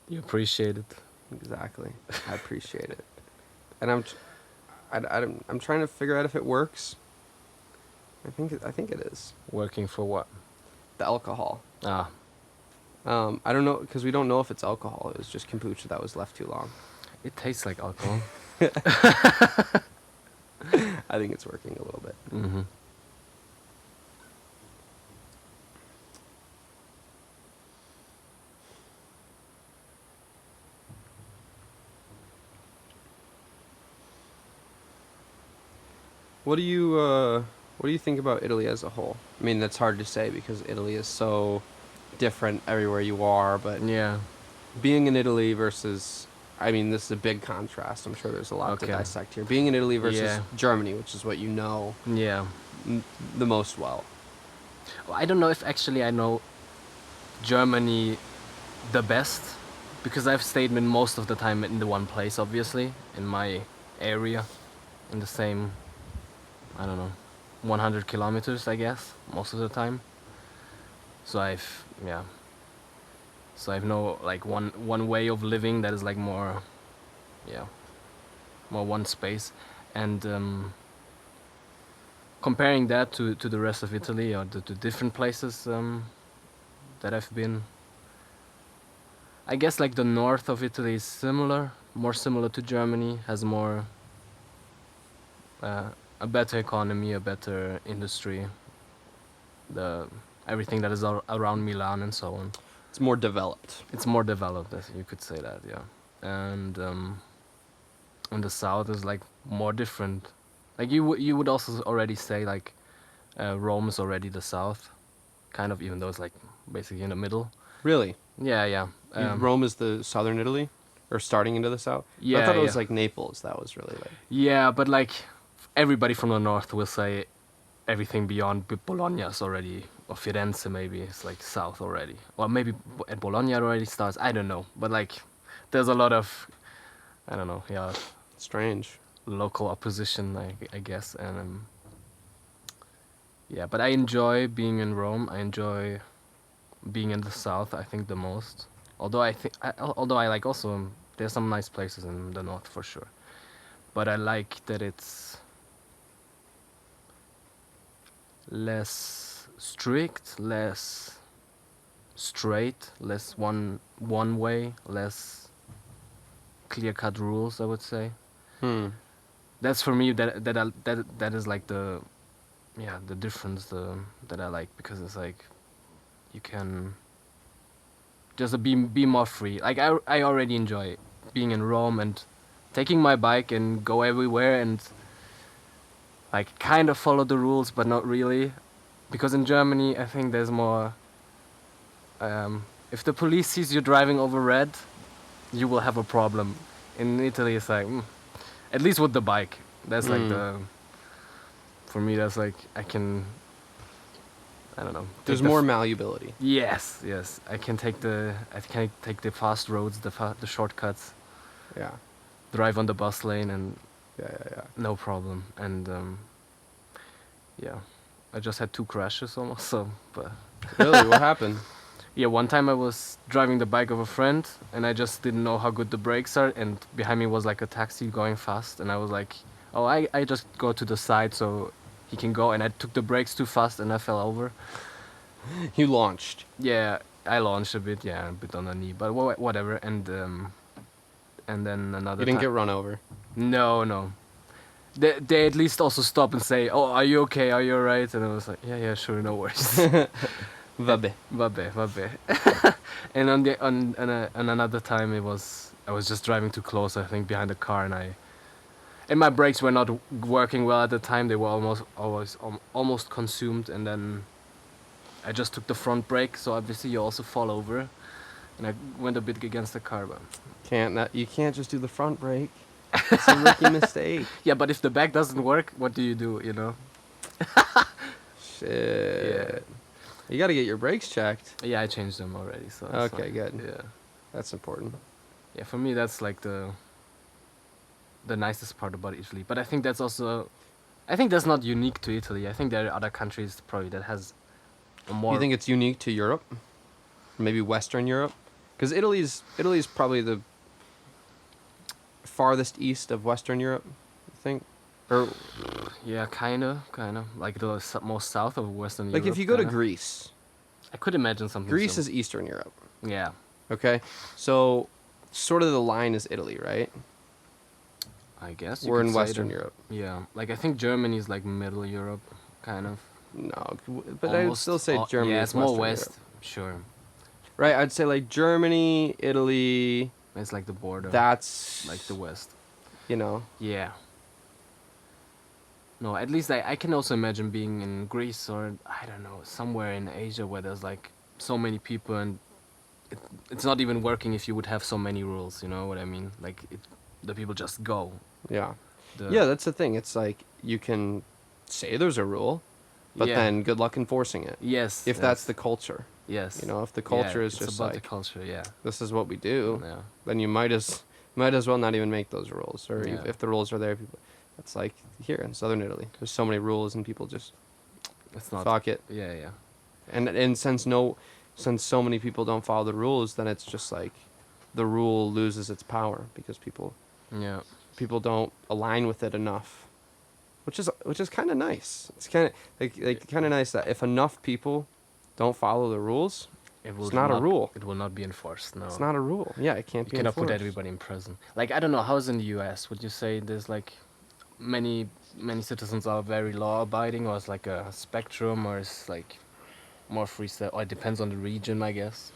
You appreciate it? Exactly. I appreciate it. And I'm trying to figure out if it works. I think it is. Working for what? The alcohol. Ah. I don't know, because we don't know if it's alcohol. It was just kombucha that was left too long. It tastes like alcohol. I think it's working a little bit. Mm-hmm. What do you think about Italy as a whole? I mean, that's hard to say because Italy is so different everywhere you are, but Yeah. being in Italy versus, I mean, this is a big contrast. I'm sure there's a lot to Okay. dissect here. Being in Italy versus Yeah. Germany, which is what you know Yeah. the most well. Well, I don't know if actually I know Germany the best, because I've stayed in most of the time in the one place, obviously, in my area, in the same, I don't know, 100 kilometers, I guess, most of the time. So I've So I have no like one way of living that is like more, yeah, more one space, and comparing that to the rest of Italy or to different places that I've been. I guess like the north of Italy is similar, more similar to Germany, has more a better economy, a better industry, the everything that is around Milan and so on. It's more developed. It's more developed, as you could say that, yeah. And the south is like more different. Like you would also already say like Rome is already the south, kind of, even though it's like basically in the middle. Really? Yeah, yeah. Rome is the southern Italy, or starting into the south. I Yeah, thought it yeah. was like Naples. That was really like. Yeah, but like everybody from the north will say everything beyond Bologna is already, or Firenze maybe, it's like south already. Or maybe at Bologna it already starts. I don't know. But like there's a lot of, I don't know, yeah, Strange. local opposition, I guess. And yeah, but I enjoy being in Rome. I enjoy being in the south, I think, the most. Although I like also, there's some nice places in the north for sure. But I like that it's less strict, less straight, less one way, less clear cut rules, I would say. Hmm. That's for me that is like the, yeah, the difference that I like, because it's like you can just be more free. Like I already enjoy being in Rome and taking my bike and go everywhere and like kind of follow the rules but not really, because in Germany I think there's more, if the police sees you driving over red, you will have a problem. In Italy it's like at least with the bike, that's like Hmm. the, for me that's like I don't know, There's take the more malleability. yes, yes, I can take the fast roads, the shortcuts, Yeah. drive on the bus lane and Yeah. Yeah. Yeah. no problem. And yeah, I just had 2 crashes almost. So, but Really? What happened? yeah, one time I was driving the bike of a friend and I just didn't know how good the brakes are, and behind me was like a taxi going fast, and I was like, oh, I just go to the side so he can go, and I took the brakes too fast and I fell over. You launched. Yeah, I launched a bit, yeah, a bit on the knee, but whatever. And then another You didn't time. get run over. No, no. They at least also stop and say, "Oh, are you okay? Are you alright?" And I was like, "Yeah, yeah, sure, no worries." Vabbè. Vabbè, vabbè. And on another time, I was just driving too close, I think, behind the car, and my brakes were not working well at the time. They were almost consumed, and then I just took the front brake, so obviously you also fall over, and I went a bit against the car, but You can't just do the front brake. It's a rookie mistake. yeah. But if the back doesn't work, what do you do? You know? Shit. You got to get your brakes checked. Yeah, I changed them already, so it's Okay, fine. good. Yeah, That's important. yeah. For me, that's like the nicest part about Italy. But I think that's also, I think that's not unique to Italy. I think there are other countries probably that has a more. You think it's unique to Europe? Maybe Western Europe? Because Italy's probably the farthest east of Western Europe, I think. Or Yeah, kind of, like the most south of Western like Europe. if you go to kinda. Greece, I could imagine something. Greece is Eastern Europe. Yeah, Okay, so sort of the line is Italy, right? I guess. We're could in say Western that. Europe. Yeah, like I think Germany is like Middle Europe, kind of. No, but I would Almost. still say Oh, Germany yeah, is it's more Western west. Europe. Sure, Right, I'd say like Germany, Italy, it's like the border. that's Like the west. you know. Yeah. No, at least I can also imagine being in Greece or I don't know, somewhere in Asia where there's like so many people, and it's not even working if you would have so many rules, you know what I mean? Like the people just go. Yeah. The, Yeah, that's the thing. It's like you can say there's a rule, but yeah. then good luck enforcing it. Yes. If that's yes, the culture. yes. You know, if the culture yeah, is it's just about like the culture, yeah. this is what we do, Yeah. then you might as well not even make those rules. Or Yeah. if the rules are there, people, it's like here in Southern Italy. There's so many rules and people just It's not fuck it. Yeah, yeah. And since since so many people don't follow the rules, then it's just like the rule loses its power because Yeah. people don't align with it enough, which is kind of nice. It's kind of kind of nice that if enough people don't follow the rules, It will it's not a not. rule. It will not be enforced. It's No. not a rule. Yeah, it can't You be cannot put enforced. everybody in prison. Like I don't know how's in the U.S. Would you say there's like many citizens are very law abiding, or it's like a spectrum, or it's like more freestyle, or it depends on the region, I guess.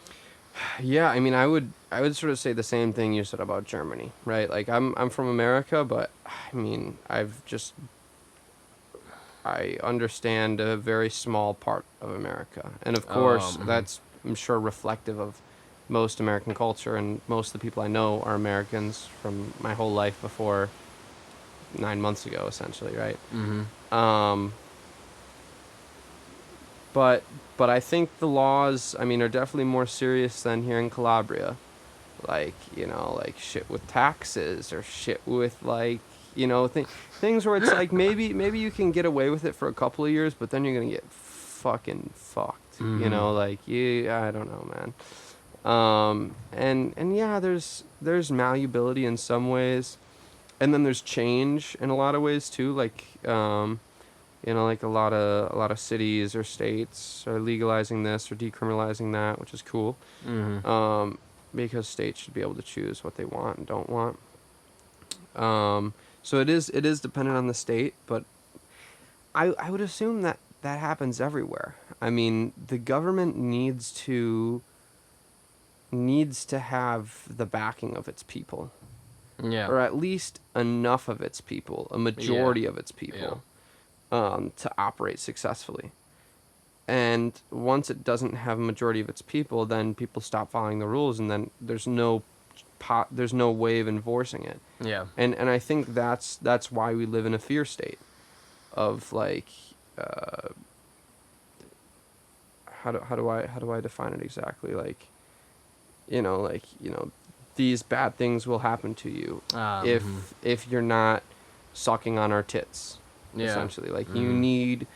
Yeah, I mean, I would sort of say the same thing you said about Germany, right? Like I'm from America, but I mean, I understand a very small part of America. And of course, that's I'm sure reflective of most American culture, and most of the people I know are Americans from my whole life before 9 months ago, essentially, right? Mm-hmm. Um, but I think the laws, I mean, are definitely more serious than here in Calabria. Like, you know, like shit with taxes or shit with like, you know, things where it's like maybe you can get away with it for a couple of years, but then you're gonna get fucking fucked. You Mm-hmm. know, like I don't know, man. And yeah, there's malleability in some ways, and then there's change in a lot of ways too. Like, you know, like a lot of cities or states are legalizing this or decriminalizing that, which is cool. Mm-hmm. Um, because states should be able to choose what they want and don't want. So it is dependent on the state, but I would assume that that happens everywhere. I mean, the government needs to have the backing of its people, Yeah. or at least enough of its people, a Yeah. majority of its Yeah. people, to operate successfully. And once it doesn't have a majority of its people, then people stop following the rules, and then there's no way of enforcing it. Yeah. And I think that's why we live in a fear state of like, uh, how do I define it exactly? Like, these bad things will happen to you Mm-hmm. if you're not sucking on our tits, Yeah. essentially. Like Mm-hmm. you need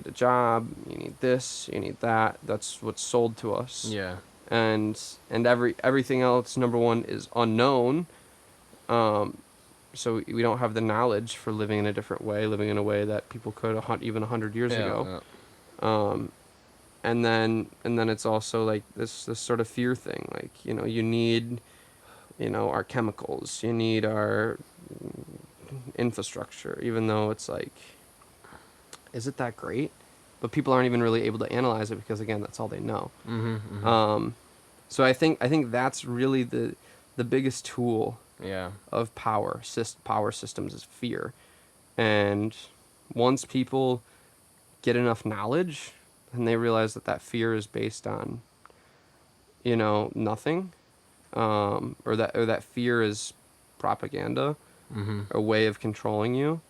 a job, you need this, you need that. That's what's sold to us. Yeah. And everything else, number one, is unknown. So we don't have the knowledge for living in a different way, living in a way that people could even 100 years Yeah. ago. Yeah. Um, and then it's also like this sort of fear thing. Like, you need, our chemicals, you need our infrastructure, even though it's like, is it that great? But people aren't even really able to analyze it because, again, that's all they know. Mm-hmm. Mm-hmm. So I think that's really the biggest tool Yeah. of power systems is fear. And once people get enough knowledge and they realize that fear is based on, nothing, or that fear is propaganda, Mm-hmm. a way of controlling you,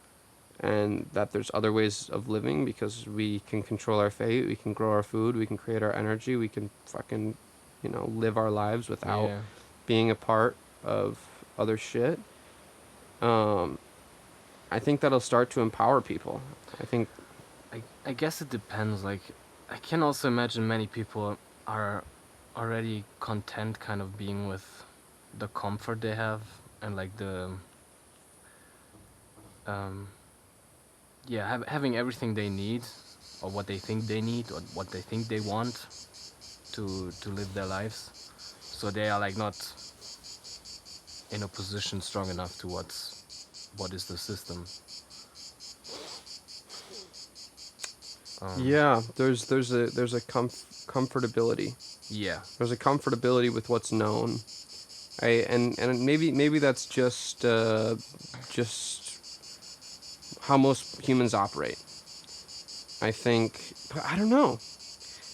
and that there's other ways of living because we can control our fate, we can grow our food, we can create our energy, we can fucking, live our lives without Yeah. being a part of other shit. I think that'll start to empower people. I think, I guess it depends. Like, I can also imagine many people are already content kind of being with the comfort they have and like the um yeah, having everything they need or what they think they need or what they think they want to live their lives. So they are like not in a position strong enough to what is the system. Um, yeah, there's a comfortability. yeah. There's a comfortability with what's known. And maybe that's just how most humans operate. I think, but I don't know.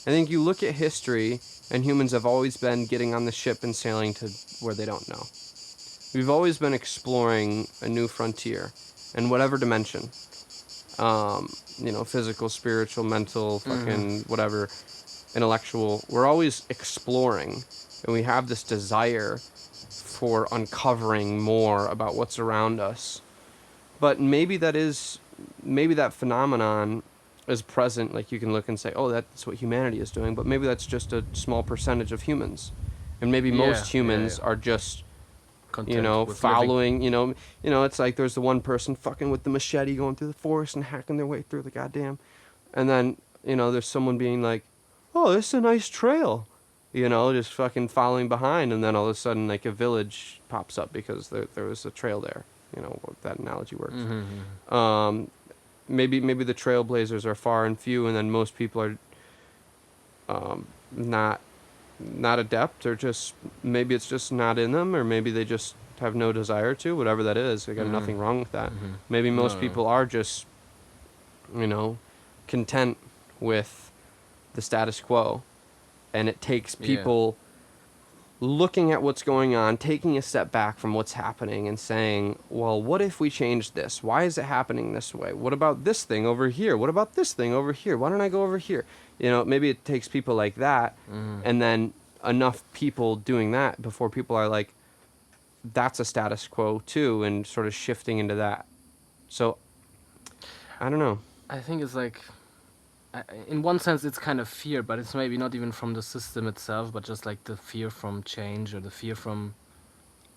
I think you look at history, and humans have always been getting on the ship and sailing to where they don't know. We've always been exploring a new frontier, in whatever dimension. Physical, spiritual, mental, Mm-hmm. fucking whatever, intellectual. We're always exploring, and we have this desire for uncovering more about what's around us. But maybe that phenomenon is present. Like you can look and say, oh, that's what humanity is doing, but maybe that's just a small percentage of humans, and maybe Yeah, most yeah, humans yeah. are just, Content with living. following, it's like there's the one person fucking with the machete going through the forest and hacking their way through the goddamn, and then, there's someone being like, oh, this is a nice trail, just fucking following behind, and then all of a sudden, like, a village pops up because there was a trail there, if that analogy works. Mm-hmm. Maybe the trailblazers are far and few, and then most people are not adept, or just maybe it's just not in them, or maybe they just have no desire to, whatever that is. I got Mm-hmm. nothing wrong with that. Mm-hmm. Maybe No, most no. people are just, content with the status quo, and it takes Yeah. people looking at what's going on, taking a step back from what's happening and saying, well, what if we changed this? Why is it happening this way? What about this thing over here? What about this thing over here? Why don't I go over here? Maybe it takes people like that, Mm-hmm. and then enough people doing that before people are like, that's a status quo too, and sort of shifting into that. So, I don't know. I think it's like, in one sense, it's kind of fear, but it's maybe not even from the system itself, but just like the fear from change, or the fear from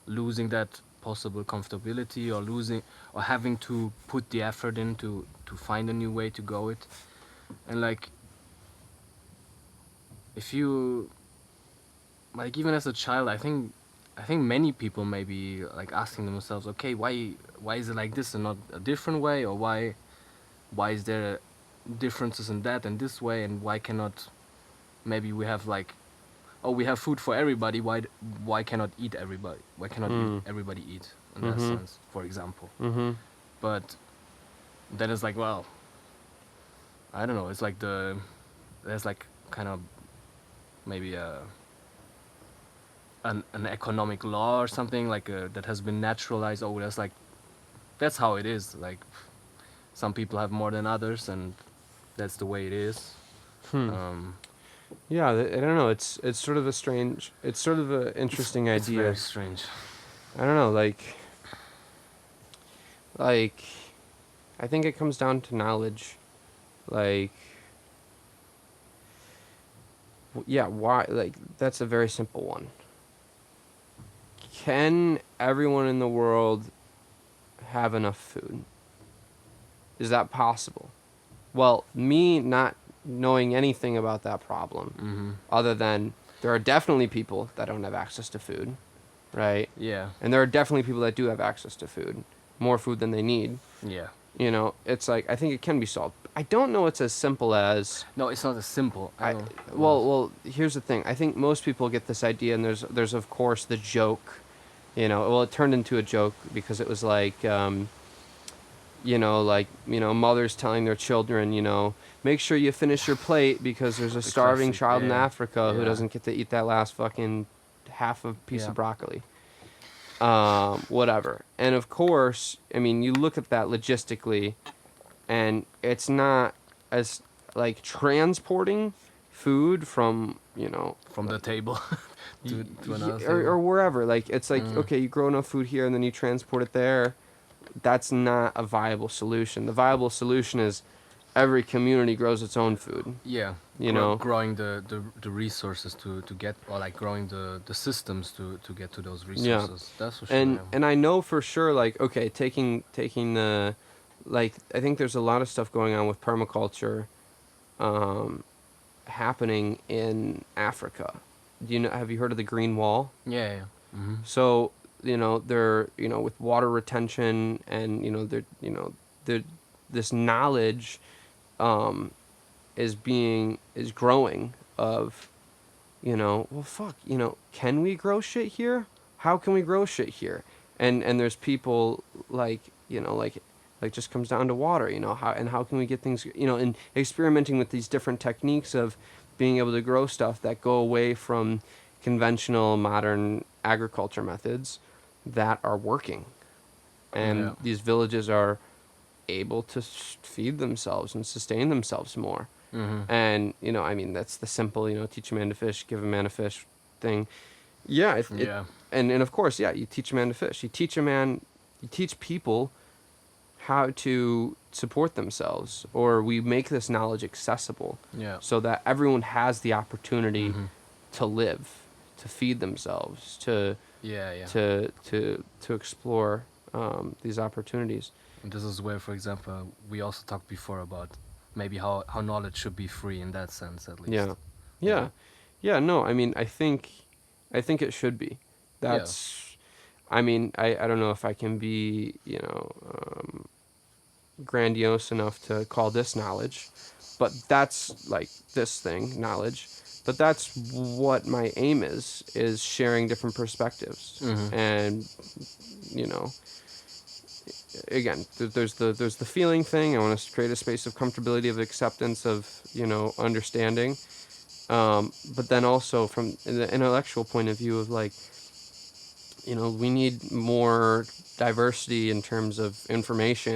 losing that possible comfortability, or losing, or having to put the effort in to find a new way to go it. And like, if you, like, even as a child, I think many people may be like asking themselves, okay, why is it like this and not a different way, or why is there differences in that and this way, and why cannot, maybe we have like, oh, we have food for everybody, why cannot eat everybody, why cannot everybody eat in that Mm-hmm. sense, for example. Mm-hmm. But then it's like, well, I don't know, it's like there's like kind of maybe an economic law or something like that has been naturalized. Oh, that's how it is, like some people have more than others, and that's the way it is. Hmm. um Yeah, I don't know. It's sort of it's sort of an interesting it's very idea. strange. I don't know, like, I think it comes down to knowledge. Like, yeah, why? Like, that's a very simple one. Can everyone in the world have enough food? Is that possible? Well, me not knowing anything about that problem, Mm-hmm. other than there are definitely people that don't have access to food, right? Yeah. And there are definitely people that do have access to food, more food than they need. Yeah. It's like, I think it can be solved. I don't know it's as simple as No, it's not as simple. I I don't. well, here's the thing. I think most people get this idea, and there's of course the joke, well, it turned into a joke because it was like, mothers telling their children, make sure you finish your plate because there's a The starving classic, child in yeah. Africa who Yeah. doesn't get to eat that last fucking half of piece Yeah. of broccoli. Whatever. And of course, I mean, you look at that logistically, and it's not as, like, transporting food from, From the table to another or table. wherever. Like, it's like, Mm. okay, you grow enough food here and then you transport it there. That's not a viable solution. The viable solution is every community grows its own food. Yeah. You know? Growing the resources to get, or like growing the systems to get to those Yeah. resources. That's for sure. And Yeah. and I know for sure, like, okay, taking the, like, I think there's a lot of stuff going on with permaculture happening in Africa. Have you heard of the Green Wall? Yeah. Yeah. Mm-hmm. So, they're, with water retention, and, they're, this knowledge is growing of, well, fuck, can we grow shit here? How can we grow shit here? And there's people like, like just comes down to water, how can we get things, and experimenting with these different techniques of being able to grow stuff that go away from conventional modern agriculture methods that are working. And Yeah. these villages are able to feed themselves and sustain themselves more. Mm-hmm. And, I mean, that's the simple, teach a man to fish, give a man a fish thing. Yeah. Yeah. And of course, yeah, you teach a man to fish. You teach people how to support themselves, or we make this knowledge accessible Yeah. so that everyone has the opportunity Mm-hmm. to live, to feed themselves, to Yeah, yeah. to explore these opportunities. And this is where, for example, we also talked before about maybe how knowledge should be free in that sense, at Yeah, least. Yeah. yeah, yeah. No, I mean, I think it should be. Yeah. That's, I mean, I don't know if I can be, grandiose enough to call this knowledge, but that's like this thing, knowledge. But that's what my aim is sharing different perspectives. Mm-hmm. And, you know, again, there's the feeling thing. I want to create a space of comfortability, of acceptance, of, understanding. But then also from the intellectual point of view of like, we need more diversity in terms of information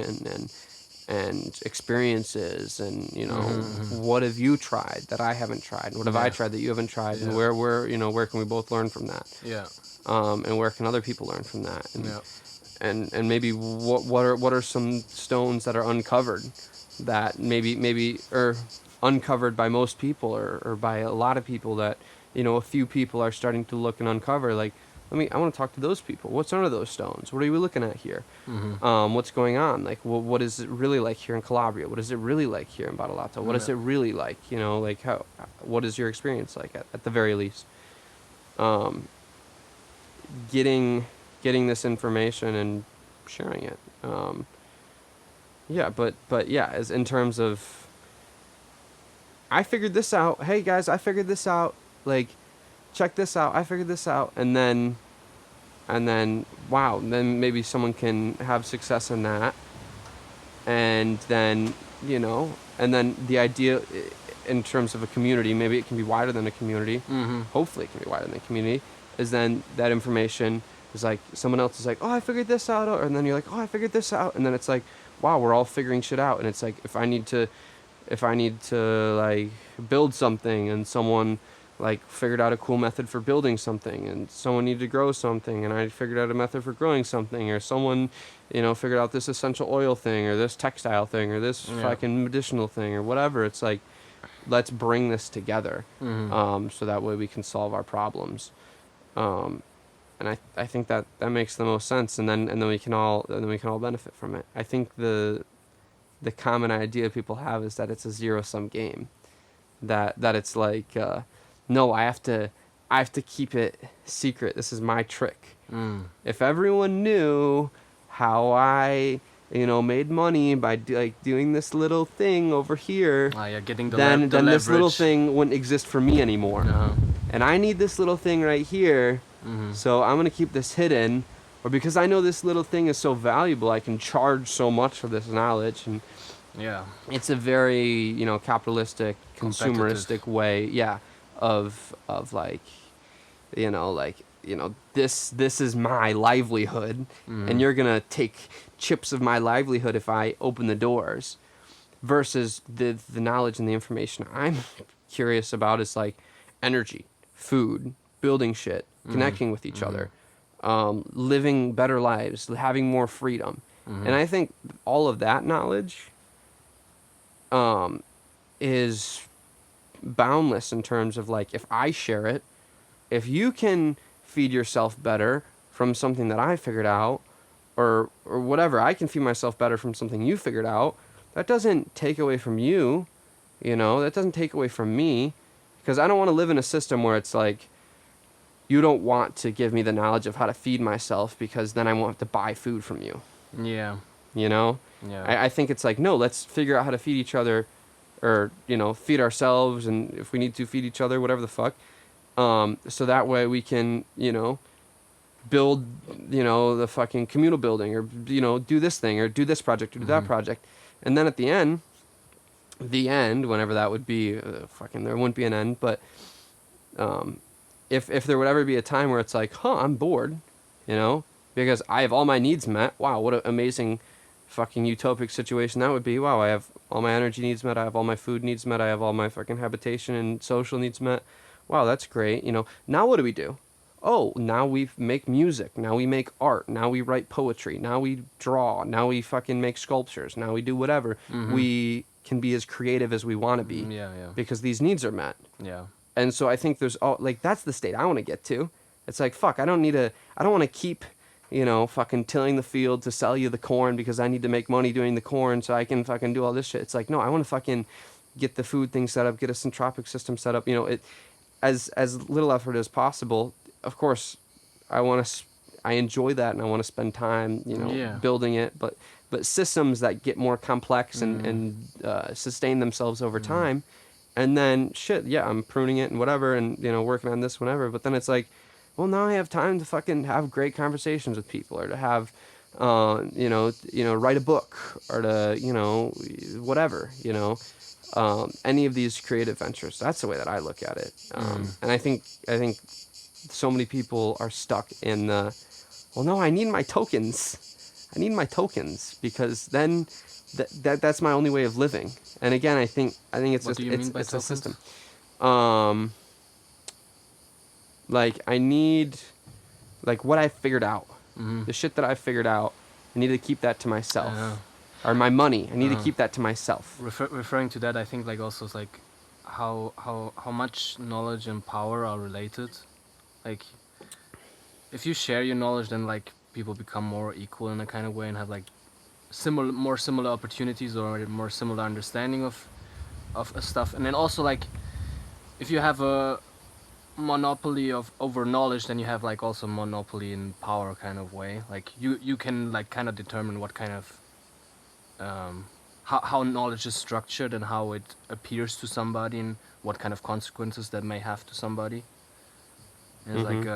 and experiences, and Mm-hmm. Mm-hmm. what have you tried that I haven't tried, and what have I Yeah. tried that you haven't tried, and Yeah. where can we both learn from that, Yeah. and where can other people learn from that, Yeah. and maybe what are some stones that are uncovered that maybe are uncovered by most people, or by a lot of people, that a few people are starting to look and uncover, like, I want to talk to those people. What's under those stones? What are we looking at here? Mm-hmm. What's going on? Like, what is it really like here in Calabria? What is it really like here in Badolato? What is Yeah. it really like? Like, what is your experience like at the very least? Um, getting this information and sharing it. Yeah, but yeah, as in terms of, I figured this out. Hey guys, I figured this out. Like, check this out. I figured this out, and then wow, then maybe someone can have success in that, and then and then the idea in terms of a community, maybe it can be wider than a community. Mm-hmm. Hopefully, it can be wider than a community. Is then that information is like someone else is like, oh, I figured this out, and then you're like, oh, I figured this out, and then it's like, wow, we're all figuring shit out, and it's like if I need to like build something, and someone like figured out a cool method for building something, and someone needed to grow something, and I figured out a method for growing something, or someone figured out this essential oil thing, or this textile thing, or this Yeah. fucking medicinal thing, or whatever. It's like, let's bring this together, Mm-hmm. so that way we can solve our problems. And I think that makes the most sense, and then we can all benefit from it. I think the common idea people have is that it's a zero-sum game, that it's like, no, I have to keep it secret. This is my trick. Mm. If everyone knew how I made money by doing this little thing over here, Ah, yeah, getting the then the this little leverage. thing wouldn't exist for me anymore. Uh-huh. And I need this little thing right here, Mm-hmm. so I'm gonna keep this hidden, or because I know this little thing is so valuable, I can charge so much for this knowledge. And Yeah. it's a very capitalistic, consumeristic Competitive. way, yeah, of like, this is my livelihood, Mm-hmm. and you're gonna take chips of my livelihood if I open the doors, versus the knowledge and the information I'm curious about is like energy, food, building shit, connecting with each other, living better lives, having more freedom. And I think all of that knowledge is boundless in terms of like, if I share it, if you can feed yourself better from something that I figured out, or whatever, I can feed myself better from something you figured out, that doesn't take away from you, that doesn't take away from me, because I don't want to live in a system where it's like, you don't want to give me the knowledge of how to feed myself because then I won't have to buy food from you, Yeah. Yeah. I think it's like, no, let's figure out how to feed each other, or, feed ourselves, and if we need to feed each other, whatever the fuck. So that way we can, build, the fucking communal building, or, do this thing, or do this project, or do that project. And then at the end, whenever that would be, fucking, there wouldn't be an end, but if there would ever be a time where it's like, I'm bored, because I have all my needs met. Wow, what an amazing fucking utopic situation that would be. Wow, I have all my energy needs met. I have all my food needs met. I have all my fucking habitation and social needs met. Wow, that's great. Now what do we do? oh, now we make music, now we make art, now we write poetry, now we draw, now we fucking make sculptures, now we do whatever. We can be as creative as we want to be Yeah, yeah, because these needs are met. yeah. And so I think there's all like that's the state I want to get to. It's like fuck, I don't want to keep, fucking tilling the field to sell you the corn because I need to make money doing the corn so I can fucking do all this shit. It's like, no, I want to fucking get the food thing set up, get a centropic system set up, it as little effort as possible. Of course, I enjoy that and I want to spend time, Yeah. building it, but systems that get more complex and sustain themselves over time. And then shit, yeah, I'm pruning it and whatever, and working on this whenever. But then it's like, well, now I have time to fucking have great conversations with people, or to have, write a book, or to, whatever, any of these creative ventures. That's the way that I look at it. And I think so many people are stuck in the, well, no, I need my tokens. I need my tokens because then that's my only way of living. And again, I think it's What just do you mean by it's a tokens? system. Like I need, like what I figured out, the shit that I figured out. I need to keep that to myself, or my money. I need to keep that to myself. Referring to that, I think like also it's like how much knowledge and power are related. Like if you share your knowledge, then like people become more equal in a kind of way and have like more similar opportunities or more similar understanding of stuff. And then also like if you have a monopoly of over knowledge, then you have like also monopoly in power kind of way. Like you can like kind of determine what kind of how knowledge is structured and how it appears to somebody and what kind of consequences that may have to somebody. And it's like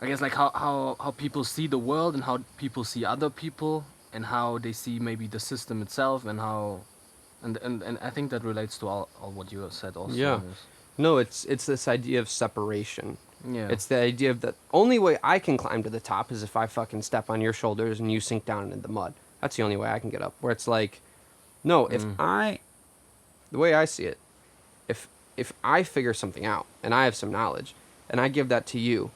I guess like how people see the world and how people see other people and how they see maybe the system itself and how and I think that relates to all what you said also. Yeah. No, it's this idea of separation. Yeah. It's the idea of the only way I can climb to the top is if I fucking step on your shoulders and you sink down into the mud. That's the only way I can get up. Where it's like, no, the way I see it, if I figure something out and I have some knowledge and I give that to you,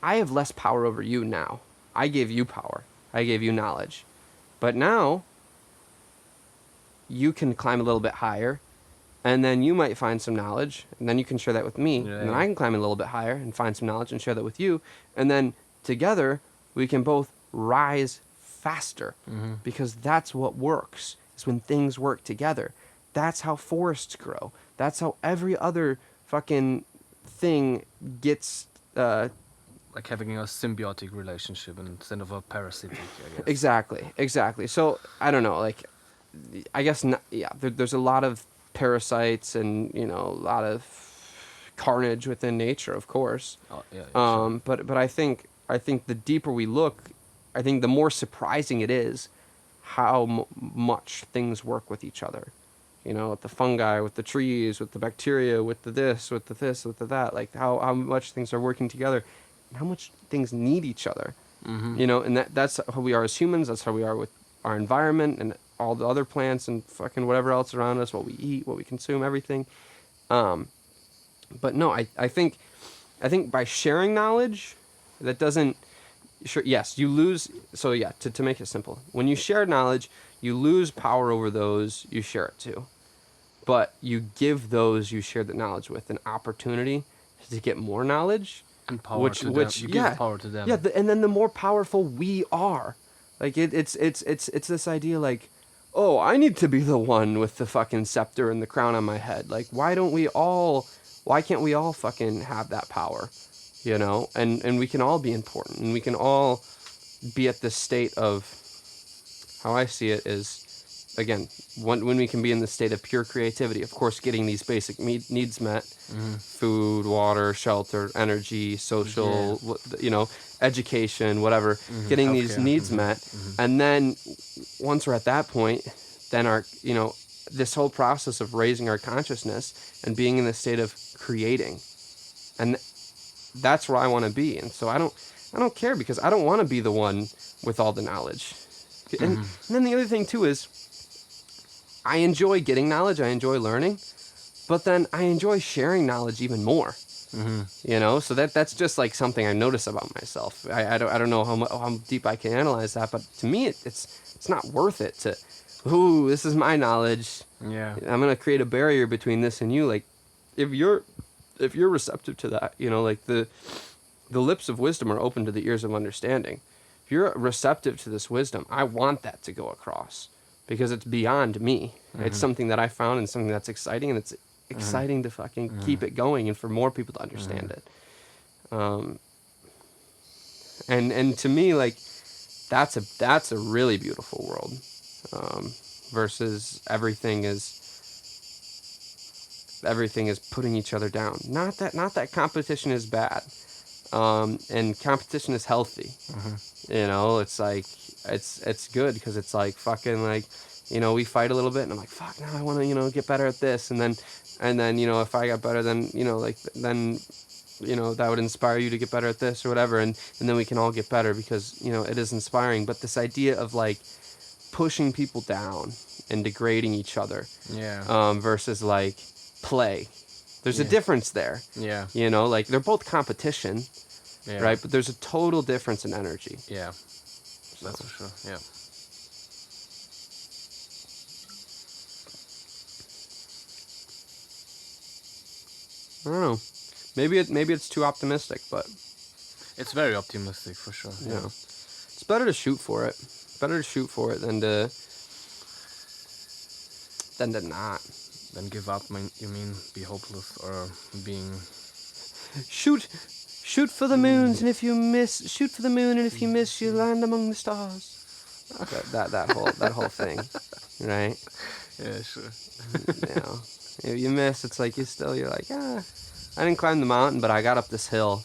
I have less power over you now. I gave you power. I gave you knowledge. But now, you can climb a little bit higher, and then you might find some knowledge, and then you can share that with me, and then I can climb a little bit higher and find some knowledge and share that with you, and then together, we can both rise faster, because that's what works, is when things work together. That's how forests grow. That's how every other fucking thing gets... like having a symbiotic relationship instead of a parasitic, I guess. Exactly. So, I don't know, like, I guess, there's a lot of parasites and, a lot of carnage within nature, of course. Oh, yeah, sure. But I think the deeper we look, I think the more surprising it is how much things work with each other. With the fungi, with the trees, with the bacteria, with the this, with the that, like how much things are working together. How much things need each other, and that's how we are as humans. That's how we are with our environment and all the other plants and fucking whatever else around us, what we eat, what we consume, everything. But no, I think by sharing knowledge, that doesn't, sure, yes, you lose. So yeah, to make it simple, when you share knowledge, you lose power over those you share it to, but you give those you share the knowledge with an opportunity to get more knowledge. And power to them. You give power to them. Yeah, and then the more powerful we are, like it's this idea like, oh, I need to be the one with the fucking scepter and the crown on my head. Like, why can't we all fucking have that power, And we can all be important, and we can all be at this state of, how I see it is, again, when we can be in the state of pure creativity, of course, getting these basic needs met, food, water, shelter, energy, social, education, whatever, getting these needs met. And then once we're at that point, then our, this whole process of raising our consciousness and being in the state of creating. And that's where I want to be. And so I don't care, because I don't want to be the one with all the knowledge. And then the other thing too is, I enjoy getting knowledge, I enjoy learning, but then I enjoy sharing knowledge even more. Mm-hmm. You know, so that's just like something I notice about myself. I don't know how deep I can analyze that, but to me it's not worth it to, ooh, this is my knowledge. Yeah. I'm gonna create a barrier between this and you. Like, if you're receptive to that, you know, like the lips of wisdom are open to the ears of understanding. If you're receptive to this wisdom, I want that to go across because it's beyond me. It's Mm-hmm. something that I found and something that's exciting, and it's Mm-hmm. exciting to fucking Mm-hmm. keep it going and for more people to Mm-hmm. understand it. Um, and to me, like, that's a really beautiful world, versus everything is putting each other down. Not that competition is bad, and competition is healthy. Mm-hmm. You know, it's like it's good because it's like fucking like, you know, we fight a little bit and I'm like, fuck, now I want to, you know, get better at this, and then you know, if I got better, then, you know, like, then, you know, that would inspire you to get better at this or whatever, and then we can all get better because, you know, it is inspiring. But this idea of like pushing people down and degrading each other, Yeah. versus like play, there's a Yeah. difference there. Yeah. You know, like, they're both competition, Yeah. right? But there's a total difference in energy. Yeah. So, That's for sure. Yeah. I don't know. Maybe it's too optimistic, but It's very optimistic for sure. you Yeah. know, it's better to shoot for it. Better to shoot for it than to not. Then give up. You mean be hopeless or being? Shoot, shoot for the moons, and if you miss, shoot for the moon, and if you miss, you land among the stars. That whole thing, right? Yeah. Sure. You know, if you miss, it's like you're like, I didn't climb the mountain, but I got up this hill.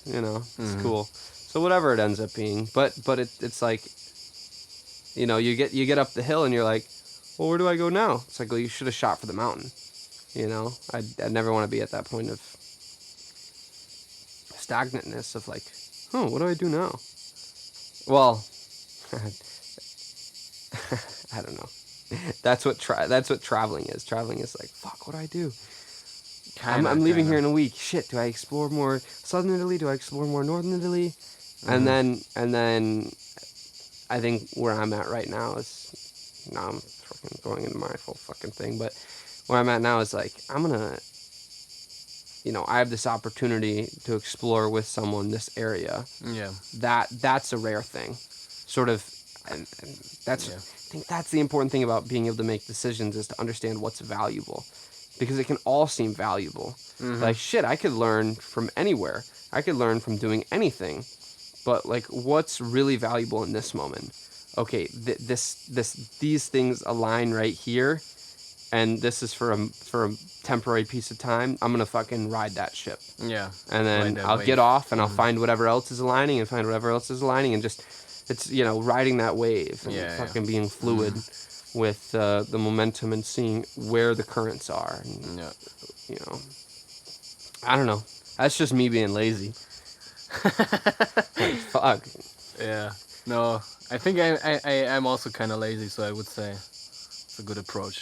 You know, it's Mhm. cool. So whatever it ends up being, but it's like, you know, you get up the hill and you're like, well, where do I go now? It's like, well, you should have shot for the mountain. You know, I'd never want to be at that point of stagnantness of like, oh, what do I do now? Well, I don't know. That's what traveling is. Traveling is like, fuck, what do I do? I'm leaving here in a week. Shit, do I explore more southern Italy? Do I explore more northern Italy? And then I think where I'm at right now is, now I'm fucking going into my whole fucking thing, but where I'm at now is like, I'm gonna, you know, I have this opportunity to explore with someone this area. Yeah. That's a rare thing, sort of, and that's, Yeah. I think that's the important thing about being able to make decisions, is to understand what's valuable, because it can all seem valuable. Like, shit, I could learn from anywhere. I could learn from doing anything, but like, what's really valuable in this moment? Okay, these things align right here, and this is for a temporary piece of time. I'm gonna fucking ride that ship, Yeah. and then Ride that I'll wave. get off and I'll find whatever else is aligning and just, it's, you know, riding that wave and Yeah, fucking being fluid with the momentum and seeing where the currents are. And, Yeah. you know, I don't know. That's just me being lazy. Like, fuck. Yeah. No, I think I'm also kind of lazy, so I would say it's a good approach.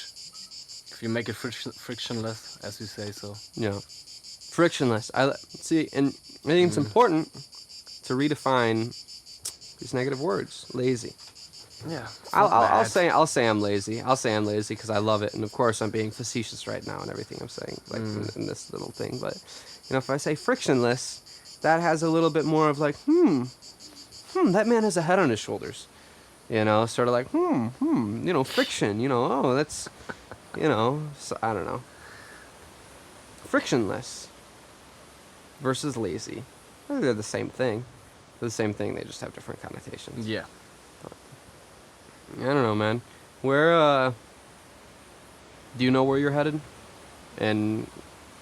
If you make it frictionless, as you say, so. Yeah. Frictionless. I see, and I think it's important to redefine these negative words. Lazy. Yeah. I'll say I'm lazy. I'll say I'm lazy because I love it, and of course I'm being facetious right now in everything I'm saying, like in this little thing. But you know, if I say frictionless, that has a little bit more of like, that man has a head on his shoulders. You know, sort of like, you know, friction. You know, oh, that's, you know, so, I don't know. Frictionless versus lazy. They're the same thing. They're the same thing. They just have different connotations. Yeah. I don't know, man. Where, do you know where you're headed? In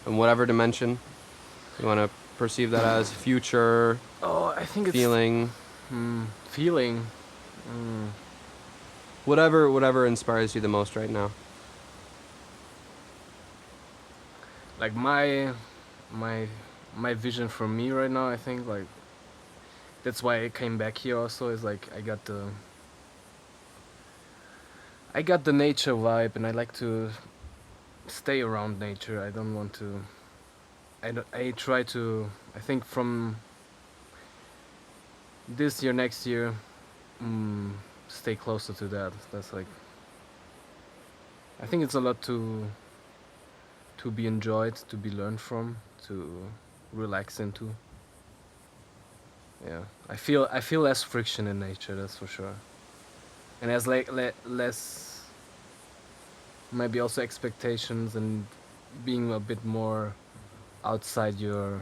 whatever dimension you want to perceive that as, future, Oh, I think it's feeling, feeling. whatever inspires you the most right now. Like my vision for me right now, I think, like, that's why I came back here also, is like I got the nature vibe, and I like to stay around nature. I don't want to I try to. I think from this year, next year, mm, stay closer to that. That's like. I think it's a lot to be enjoyed, to be learned from, to relax into. Yeah, I feel less friction in nature. That's for sure. And as like less maybe also expectations and being a bit more outside your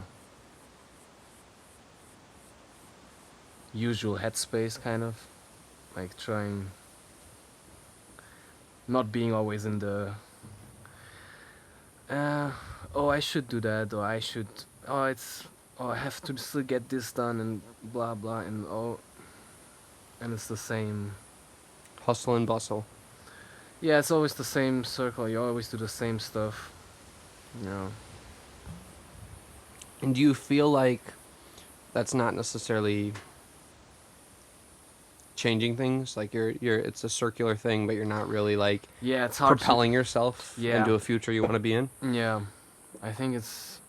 usual headspace, kind of like trying not being always in the uh, oh, I should do that, or I should, oh, it's, oh, I have to still get this done, and blah blah, and oh, and it's the same. Hustle and bustle. Yeah, it's always the same circle. You always do the same stuff. You know. And do you feel like that's not necessarily changing things? Like you're it's a circular thing, but you're not really like Yeah, it's hard propelling yourself Yeah. into a future you want to be in. Yeah, I think it's.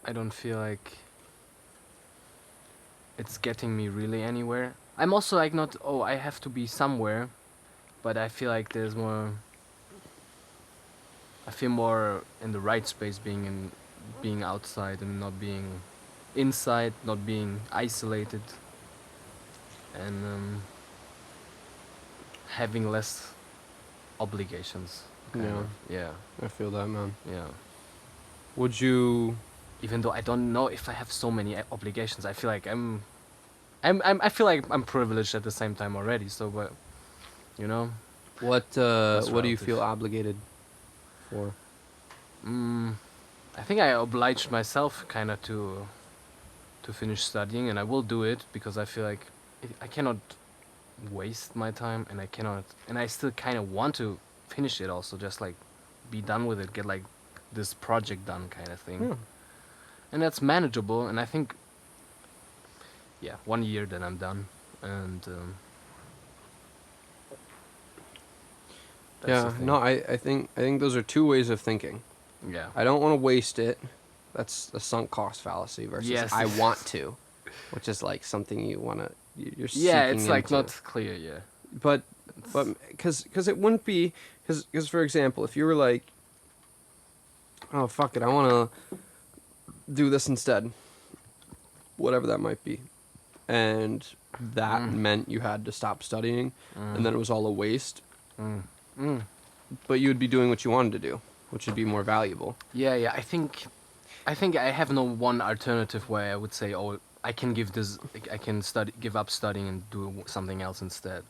I don't feel like it's getting me really anywhere. I'm also like not. Oh, I have to be somewhere, but I feel like there's more. I feel more in the right space, being outside and not being inside, not being isolated, and having less obligations. Kind Yeah. of. Yeah. I feel that, man. Yeah. Would you? Even though I don't know if I have so many obligations, I feel like I feel like I'm privileged at the same time already. So, but you know, What do you relative. feel obligated for? I think I obliged myself kind of to finish studying, and I will do it because I feel like I cannot waste my time, and I cannot, and I still kind of want to finish it. Also, just like be done with it, get like this project done, kind of thing. Yeah. And that's manageable. And I think, yeah, 1 year then I'm done, and that's the Yeah. thing. No, I think those are two ways of thinking. Yeah. I don't want to waste it. That's a sunk cost fallacy versus Yes. I want to, which is like something you want to. You're Yeah, seeking it's like into. not clear. Yeah. But because it wouldn't be because for example, if you were like, oh fuck it, I want to do this instead, whatever that might be, and that meant you had to stop studying, and then it was all a waste. But you would be doing what you wanted to do, which would be more valuable. Yeah, yeah. I think I have no one alternative way I would say, oh, I can give this, I can give up studying and do something else instead.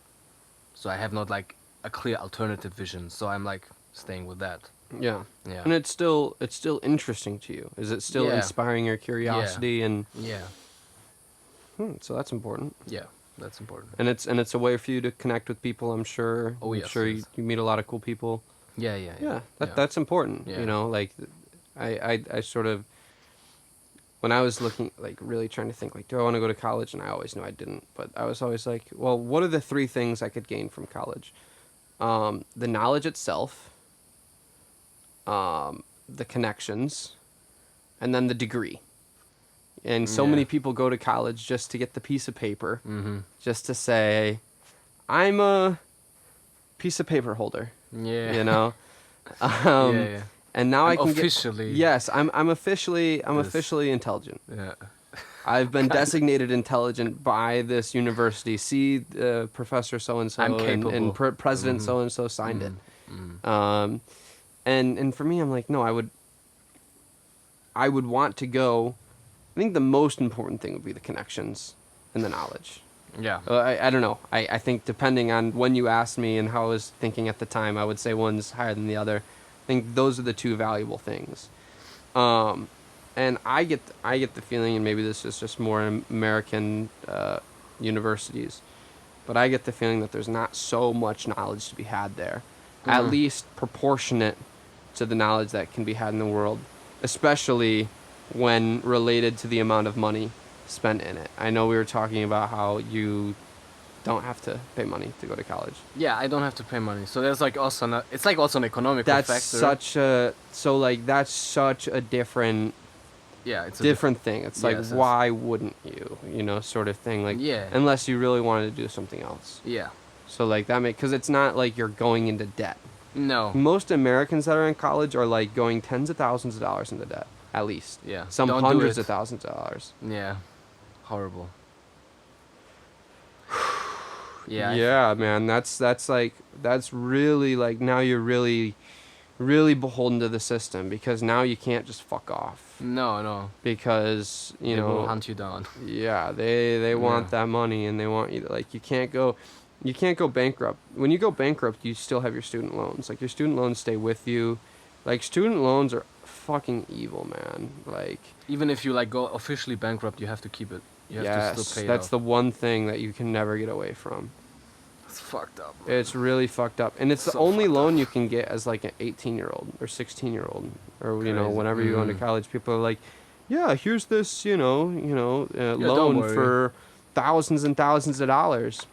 So I have not like a clear alternative vision. So I'm like staying with that. Yeah. Yeah. And it's still interesting to you. Is it still Yeah. inspiring your curiosity and Yeah. so that's important. Yeah. That's important. And it's a way for you to connect with people, I'm sure. Oh, I'm yes, sure yes. you meet a lot of cool people. Yeah, yeah, Yeah, that's important. Yeah. You know, like I sort of when I was looking like really trying to think like, do I want to go to college? And I always knew I didn't, but I was always like, well, what are the three things I could gain from college? The knowledge itself, the connections, and then the degree. And so Yeah. many people go to college just to get the piece of paper, Mm-hmm. just to say, I'm a piece of paper holder. Yeah. You know. Yeah. And now I can officially. yes, I'm officially intelligent. Yeah. I've been designated intelligent by this university. See, Professor so and so I'm and capable. President Mhm. so and so signed it. Mm. And for me, I'm like, no, I would want to go. I think the most important thing would be the connections and the knowledge. Yeah. I don't know. I think depending on when you asked me and how I was thinking at the time, I would say one's higher than the other. I think those are the two valuable things. And I get the feeling, and maybe this is just more in American universities, but I get the feeling that there's not so much knowledge to be had there, at least proportionate to the knowledge that can be had in the world, especially when related to the amount of money spent in it. I know we were talking about how you don't have to pay money to go to college. Yeah, I don't have to pay money. So there's like also it's like also an economical That's factor. such a different yeah, it's a different thing. It's like, yes, why wouldn't you? You know, sort of thing. Like, yeah, unless you really wanted to do something else. yeah. So like that because it's not like you're going into debt. No, Most Americans that are in college are like going tens of thousands of dollars into debt, at least. yeah. Some Don't do hundreds it. of thousands of dollars. Yeah, horrible. Yeah, Yeah, man, that's really like now you're really beholden to the system because now you can't just fuck off no, no. because you They will know hunt you down. yeah they want Yeah. that money and they want you to, like you can't go bankrupt. When you go bankrupt, you still have your student loans. Like your student loans stay with you. Like student loans are fucking evil, man. Like Even if you like go officially bankrupt, you have to keep it. You have to yes, still pay it that's off. the one thing that you can never get away from. It's fucked up. Man. It's really fucked up, and it's the So only fucked loan up. you can get as like an 18-year-old or 16-year-old, or you know, Crazy. whenever you go into college. People are like, "Yeah, here's this, don't loan worry. for thousands and thousands of dollars."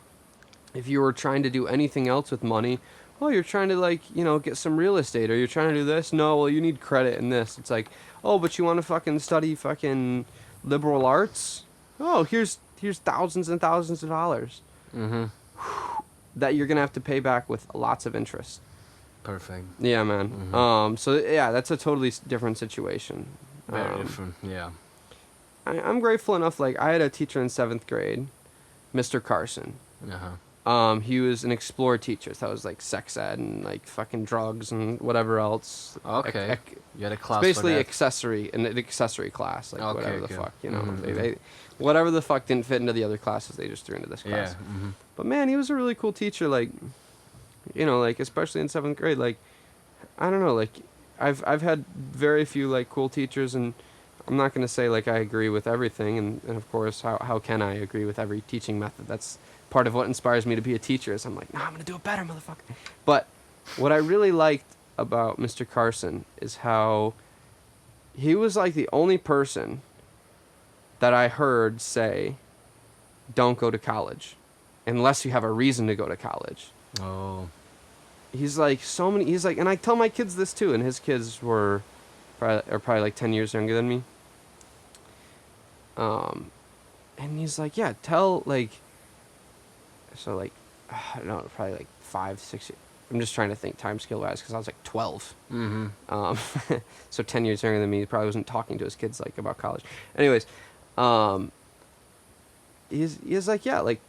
If you were trying to do anything else with money, oh, you're trying to like, get some real estate, or you're trying to do this. No, well, you need credit in this. It's like, oh, but you want to fucking study fucking liberal arts? Oh, here's thousands and thousands of dollars Mm-hmm. that you're gonna have to pay back with lots of interest. Perfect. Yeah, man. So yeah, that's a totally different situation. Very different. Yeah. I'm grateful enough. Like I had a teacher in 7th grade, Mr. Carson. Uh-huh. He was an explorer teacher, so that was like sex ed and like fucking drugs and whatever else. Okay. You had a class It's basically for that. an accessory class, like Okay, whatever the okay. fuck, Mhm, they whatever the fuck didn't fit into the other classes, they just threw into this Yeah. class. Mm-hmm. But man, he was a really cool teacher. Like, like especially in 7th grade, like I don't know, like I've had very few like cool teachers, and I'm not gonna say like I agree with everything, and of course how can I agree with every teaching method? That's part of what inspires me to be a teacher. Is I'm like, no, I'm gonna do it better, motherfucker. But what I really liked about Mr. Carson is how he was like the only person that I heard say, don't go to college unless you have a reason to go to college. Oh. He's like and I tell my kids this too, and his kids are probably like 10 years younger than me. And he's like, yeah, tell like, so like, I don't know, probably like 5, 6 years. I'm just trying to think time scale wise because I was like 12. Mm-hmm. So 10 years younger than me. He probably wasn't talking to his kids like about college. Anyways, he's like, yeah, like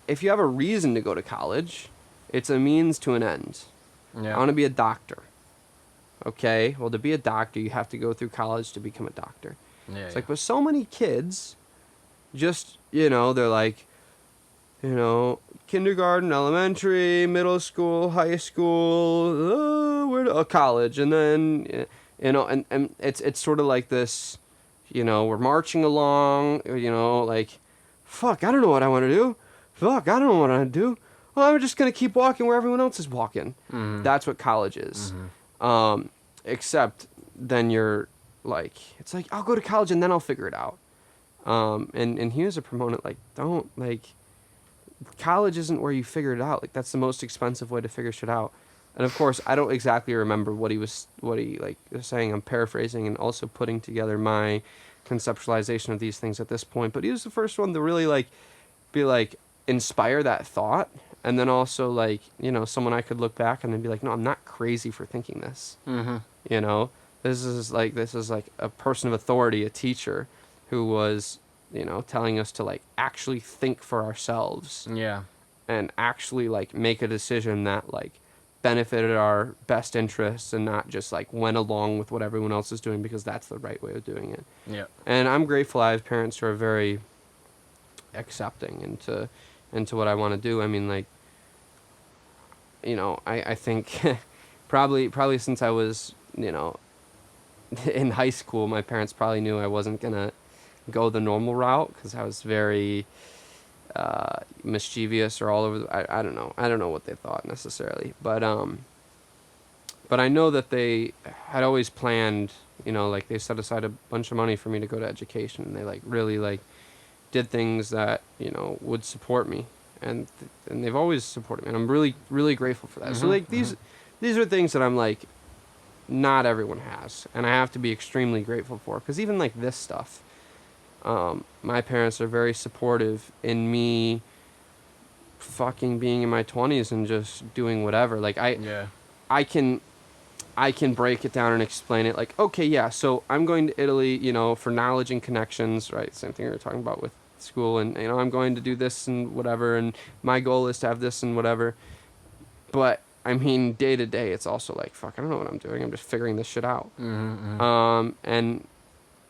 if you have a reason to go to college, it's a means to an end. Yeah. I want to be a doctor. Okay, well, to be a doctor, you have to go through college to become a doctor. Yeah. It's like, but so many kids just, they're like, kindergarten, elementary, middle school, high school, college. And then, and it's sort of like this, we're marching along, like, fuck, I don't know what I want to do. Fuck, I don't know what I want to do. Well, I'm just going to keep walking where everyone else is walking. Mm-hmm. That's what college is. Mm-hmm. Except then you're like, it's like, I'll go to college and then I'll figure it out. And he was a proponent, like, don't, like, college isn't where you figure it out. Like, that's the most expensive way to figure shit out. And of course, I don't exactly remember what he was saying. I'm paraphrasing and also putting together my conceptualization of these things at this point. But he was the first one to really, like, be like, inspire that thought. And then also, like, someone I could look back and then be like, no, I'm not crazy for thinking this. Mm-hmm. This is like a person of authority, a teacher who was, telling us to like actually think for ourselves Yeah. and actually like make a decision that like benefited our best interests and not just like went along with what everyone else is doing because that's the right way of doing it. Yeah. And I'm grateful I have parents who are very accepting into what I want to do. I mean, like, I think probably since I was, in high school, my parents probably knew I wasn't going to go the normal route because I was very mischievous or all over. I don't know. I don't know what they thought necessarily. But I know that they had always planned, like they set aside a bunch of money for me to go to education. And they like really like did things that, would support me. And they've always supported me. And I'm really, really grateful for that. So like these are things that I'm like, not everyone has, and I have to be extremely grateful for. Because even like this stuff, my parents are very supportive in me fucking being in my 20s and just doing whatever. Like Yeah. I can break it down and explain it like, okay, yeah, so I'm going to Italy, for knowledge and connections, right? Same thing we were talking about with school, and I'm going to do this and whatever, and my goal is to have this and whatever. But I mean, day to day, it's also like, fuck, I don't know what I'm doing. I'm just figuring this shit out. Mm-hmm.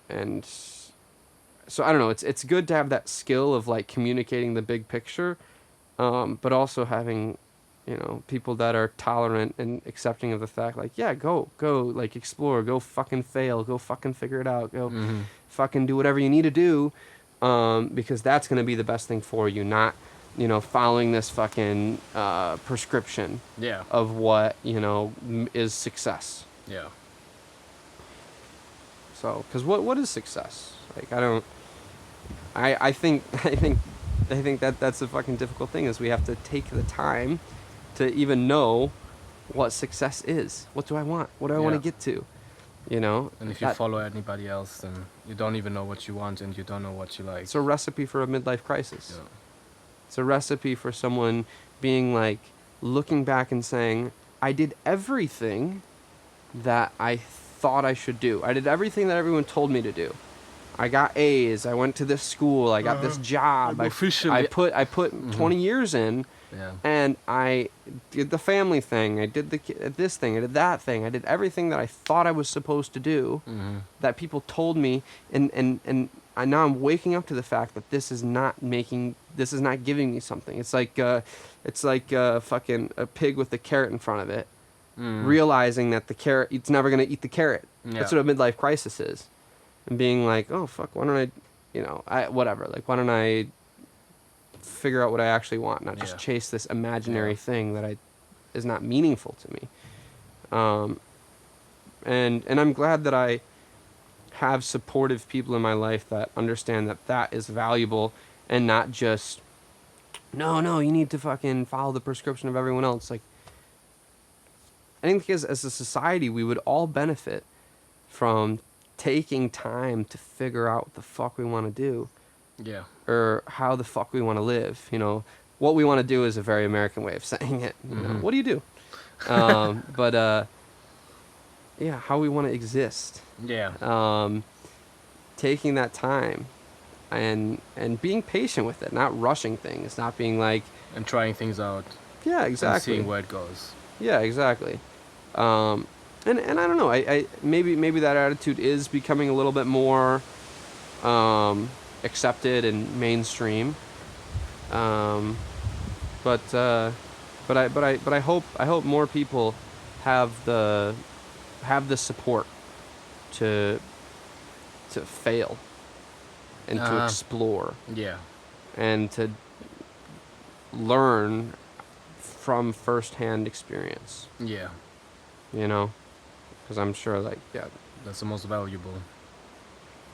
And so I don't know. It's good to have that skill of like communicating the big picture, but also having, people that are tolerant and accepting of the fact, like, yeah, go, like, explore, go fucking fail, go fucking figure it out, go Mm-hmm. fucking do whatever you need to do, because that's going to be the best thing for you, not, following this fucking prescription Yeah. of what, is success. Yeah. So, because what is success? Like, I think that that's the fucking difficult thing, is we have to take the time to even know what success is. What do I want? What do I want to get to? And if you follow anybody else, then you don't even know what you want, and you don't know what you like. It's a recipe for a midlife crisis. Yeah. It's a recipe for someone being like, looking back and saying, I did everything that I thought I should do. I did everything that everyone told me to do. I got A's. I went to this school. I got this job. I put 20 years in, and I did the family thing. I did this thing. I did that thing. I did everything that I thought I was supposed to do, that people told me, and now I'm waking up to the fact that this is not giving me something. It's like fucking a pig with a carrot in front of it, realizing that the carrot, it's never gonna eat the carrot. Yeah. That's what a midlife crisis is. And being like, oh, fuck, why don't whatever. Like, why don't I figure out what I actually want, not just chase this imaginary thing that is not meaningful to me. And I'm glad that I have supportive people in my life that understand that is valuable, and not just, no, you need to fucking follow the prescription of everyone else. Like, I think as a society, we would all benefit from taking time to figure out what the fuck we want to do. Yeah. Or how the fuck we want to live. What we want to do is a very American way of saying it. What do you do? But yeah, how we want to exist. Yeah. Taking that time and being patient with it, not rushing things, not being like, And trying things out. yeah, exactly. And seeing where it goes. Yeah, exactly. And I don't know. I maybe that attitude is becoming a little bit more accepted and mainstream. But I hope more people have the support to fail and to explore. Yeah. And to learn from firsthand experience. Yeah. Because I'm sure, like, yeah. That's the most valuable.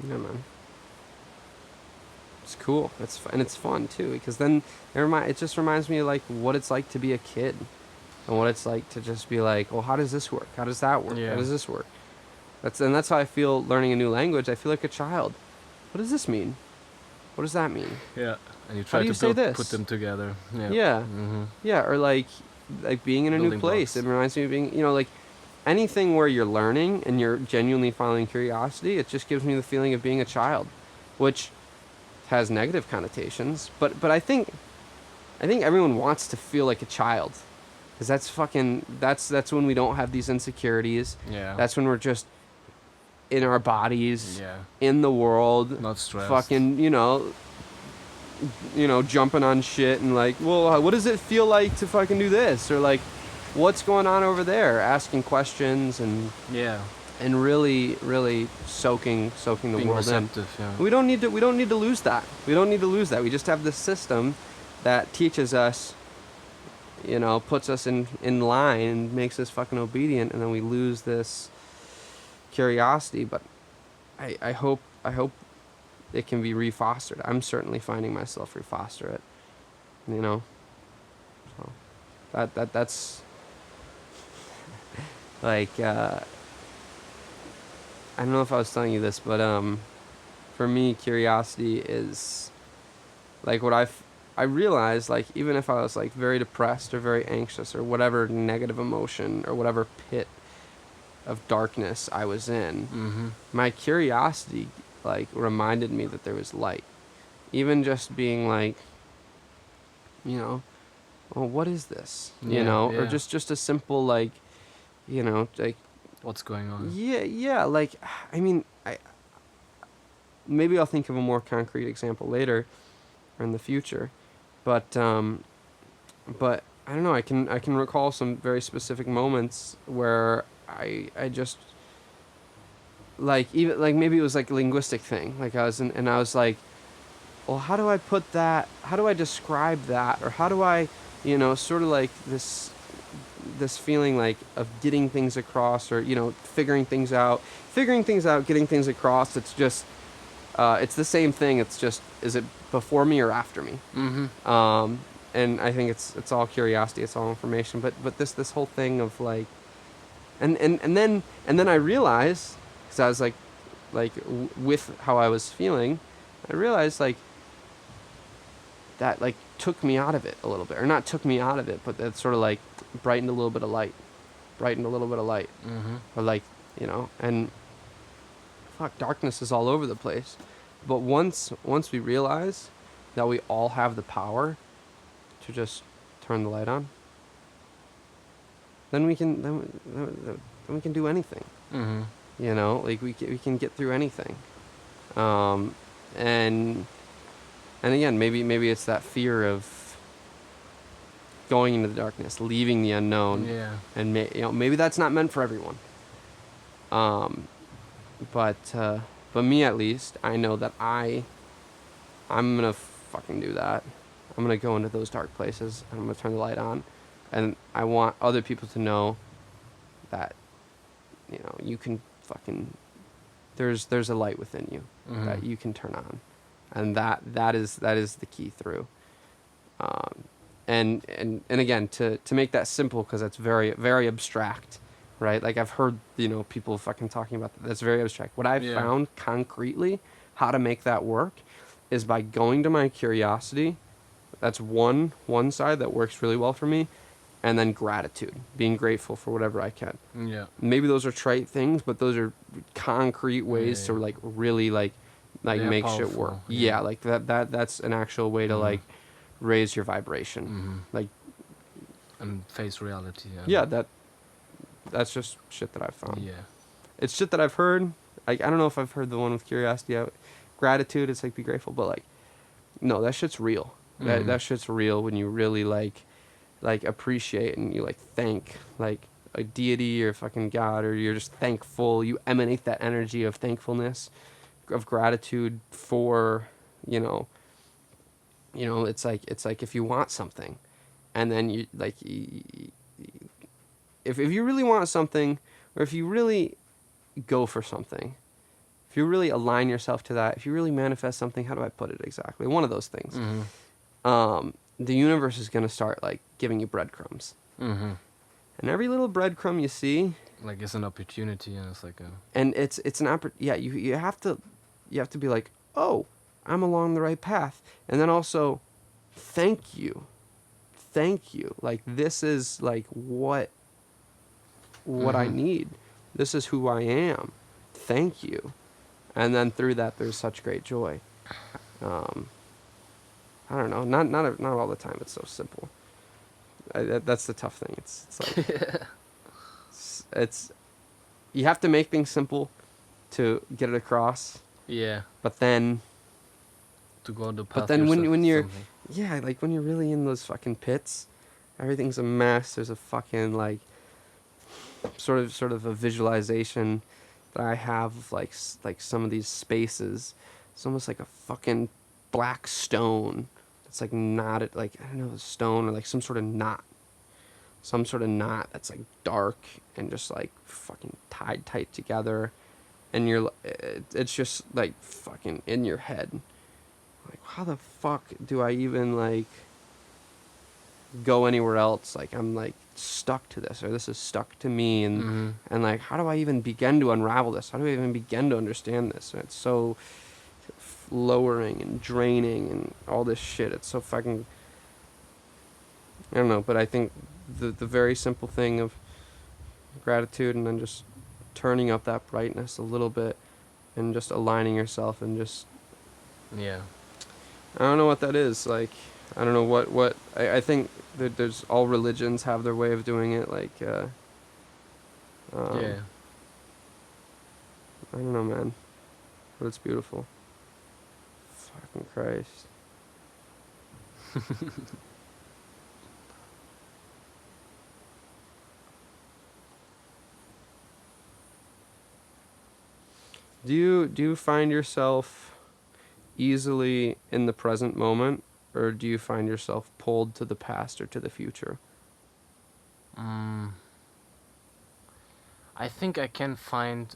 Yeah, man. It's cool. And it's fun, too, because then it just reminds me of, like, what it's like to be a kid. And what it's like to just be like, well, how does this work? How does that work? Yeah. How does this work? That's how I feel learning a new language. I feel like a child. What does this mean? What does that mean? Yeah. And you try do you to say this? put them together. Yeah. Yeah. Mm-hmm. Yeah, or like being in a new Building place. blocks. It reminds me of being, like, anything where you're learning and you're genuinely following curiosity, it just gives me the feeling of being a child, which has negative connotations. But I think everyone wants to feel like a child, because that's when we don't have these insecurities. Yeah. That's when we're just in our bodies, Yeah. in the world, Not stressed. fucking, jumping on shit and like, well, what does it feel like to fucking do this? Or like, what's going on over there? Asking questions and Yeah. and really, really soaking the Being world receptive, in. yeah. We don't need to lose that. We don't need to lose that. We just have this system that teaches us, puts us in line and makes us fucking obedient, and then we lose this curiosity. But I hope it can be refostered. I'm certainly finding myself refoster it. So that's like I don't know if I was telling you this, but for me, curiosity is like I realized, like, even if I was like very depressed or very anxious or whatever negative emotion or whatever pit of darkness I was in, Mm-hmm. my curiosity like reminded me that there was light. Even just being like, you know, well, what is this? You Yeah, know, or yeah. just a simple like, you know, like, What's going on? yeah, like, I mean, I maybe I'll think of a more concrete example later or in the future, but I don't know. I can recall some very specific moments where I just like, even like, maybe it was like a linguistic thing. Like I was in, and I was like, well, how do I put that? How do I describe that? Or how do I, you know, sort of like this feeling like of getting things across, or, you know, figuring things out, getting things across. It's just it's the same thing. It's just, is it before me or after me? Mm-hmm. And I think it's all curiosity, it's all information. But this whole thing of like, and then I realized, because I was like with how I was feeling, I realized like that like took me out of it a little bit, or not took me out of it, but that sort of like brightened a little bit of light, brightened a little bit of light, Mm-hmm. or like, you know, and fuck, darkness is all over the place. But once we realize that we all have the power to just turn the light on, then we can do anything. Mm-hmm. You know, like we can get through anything. Um, and and again, maybe it's that fear of going into the darkness, leaving the unknown, Yeah. and you know, maybe that's not meant for everyone. Um, but me at least, I know that I'm gonna fucking do that. I'm gonna go into those dark places, and I'm gonna turn the light on, and I want other people to know that, you know, you can fucking, there's a light within you that Mm-hmm. you can turn on, and that is the key through. Um, and again, to make that simple, because that's very very abstract, right? Like, I've heard, you know, people fucking talking about that. That's very abstract. What I've Yeah. found concretely how to make that work is by going to my curiosity. That's one side that works really well for me, and then gratitude, being grateful for whatever I can. Yeah. Maybe those are trite things, but those are concrete Yeah. ways to Yeah. like really like They are make shit work. powerful. Yeah. Yeah, like that's an actual way to Mm-hmm. like raise your vibration. Mm-hmm. Like, And face reality. yeah, that's just shit that I've found. Yeah. It's shit that I've heard. Like, I don't know if I've heard the one with curiosity. Gratitude, it's like be grateful, but like, no, that shit's real. That Mm-hmm. that shit's real when you really like appreciate, and you like thank like a deity or fucking God, or you're just thankful. You emanate that energy of thankfulness, of gratitude for, you know, it's like if you want something, and then you like if you really want something, or if you really go for something, if you really align yourself to that, if you really manifest something, how do I put it exactly? One of those things. Mm-hmm. The universe is going to start like giving you breadcrumbs. Mm-hmm. And every little breadcrumb you see, Like it's an opportunity, and it's like a. and it's an yeah, you have to be like, "Oh, I'm along the right path." And then also, thank you. Thank you. Like, this is like what I Mm-hmm. need. This is who I am. Thank you. And then through that, there's such great joy. Um, I don't know. Not all the time. It's so simple. That's the tough thing. It's like it's you have to make things simple to get it across. Yeah. But then To go the but path then yourself. when you're, Something. yeah, like when you're really in those fucking pits, everything's a mess. There's a fucking like sort of a visualization that I have of like some of these spaces. It's almost like a fucking black stone. It's like knotted, like, I don't know, a stone, or like some sort of knot. Some sort of knot that's like dark and just like fucking tied tight together. And it's just like fucking in your head. Like, how the fuck do I even like go anywhere else. Like I'm like stuck to this, or this is stuck to me, Mm-hmm. and like how do I even begin to unravel this? How do I even begin to understand this? And it's so lowering and draining and all this shit. It's so fucking, I don't know, but I think the very simple thing of gratitude and then just turning up that brightness a little bit and just aligning yourself and just, Yeah. I don't know what that is. Like, I don't know what I think that there's all religions have their way of doing it. Like, Yeah. I don't know, man, but it's beautiful. Fucking Christ. Do you find yourself easily in the present moment, or do you find yourself pulled to the past or to the future? Mm, I think I can find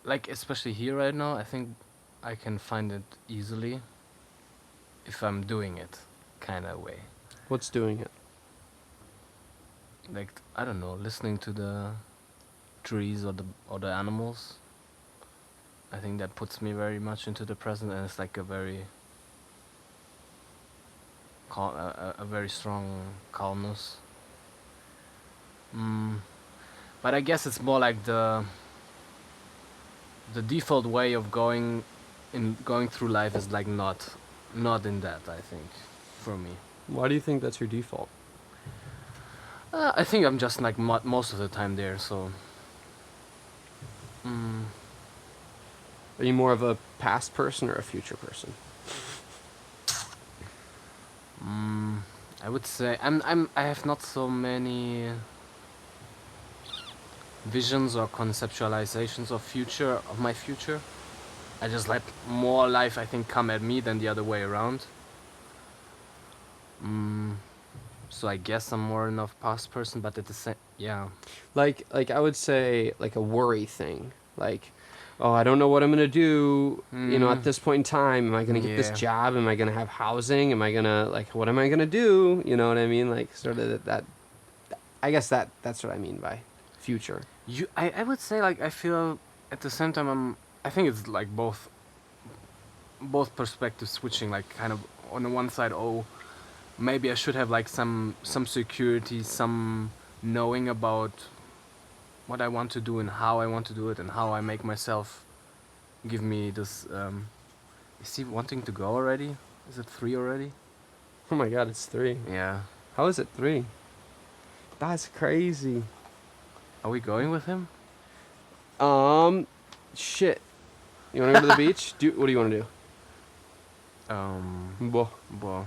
like especially here right now. I think I can find it easily if I'm doing it, kind of way. What's doing it? Like I don't know, listening to the trees or the animals. I think that puts me very much into the present, and it's like a very a very strong calmness. Mm, but I guess it's more like the default way of going through life is like not in that. I think for me, Why do you think that's your default? I think I'm just like most of the time there. So, mm, Are you more of a past person or a future person? mm, I would say I have not so many visions or conceptualizations of my future. I just let more life, I think, come at me than the other way around. Mm, so I guess I'm more enough past person, but at the same, yeah. Like I would say like a worry thing. Like, oh, I don't know what I'm gonna do. You know, at Mm, this point in time, am I gonna get this yeah. job? Am I gonna have housing? Am I gonna like what am I gonna do? You know what I mean? Like sort of that. I guess that's what I mean by future. I would say like I feel at the same time I think it's like both perspectives switching, like kind of on the one side, oh, maybe I should have like some security, some knowing about what I want to do and how I want to do it and how I make myself give me this. Is he wanting to go already? Is it 3 already? Oh my God, it's 3. Yeah. How is it 3? That's crazy. Are we going with him? Shit. You want to go to the beach? What do you want to do? Bo, Well,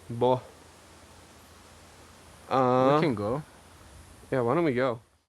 bo. we can go. Yeah. Why don't we go?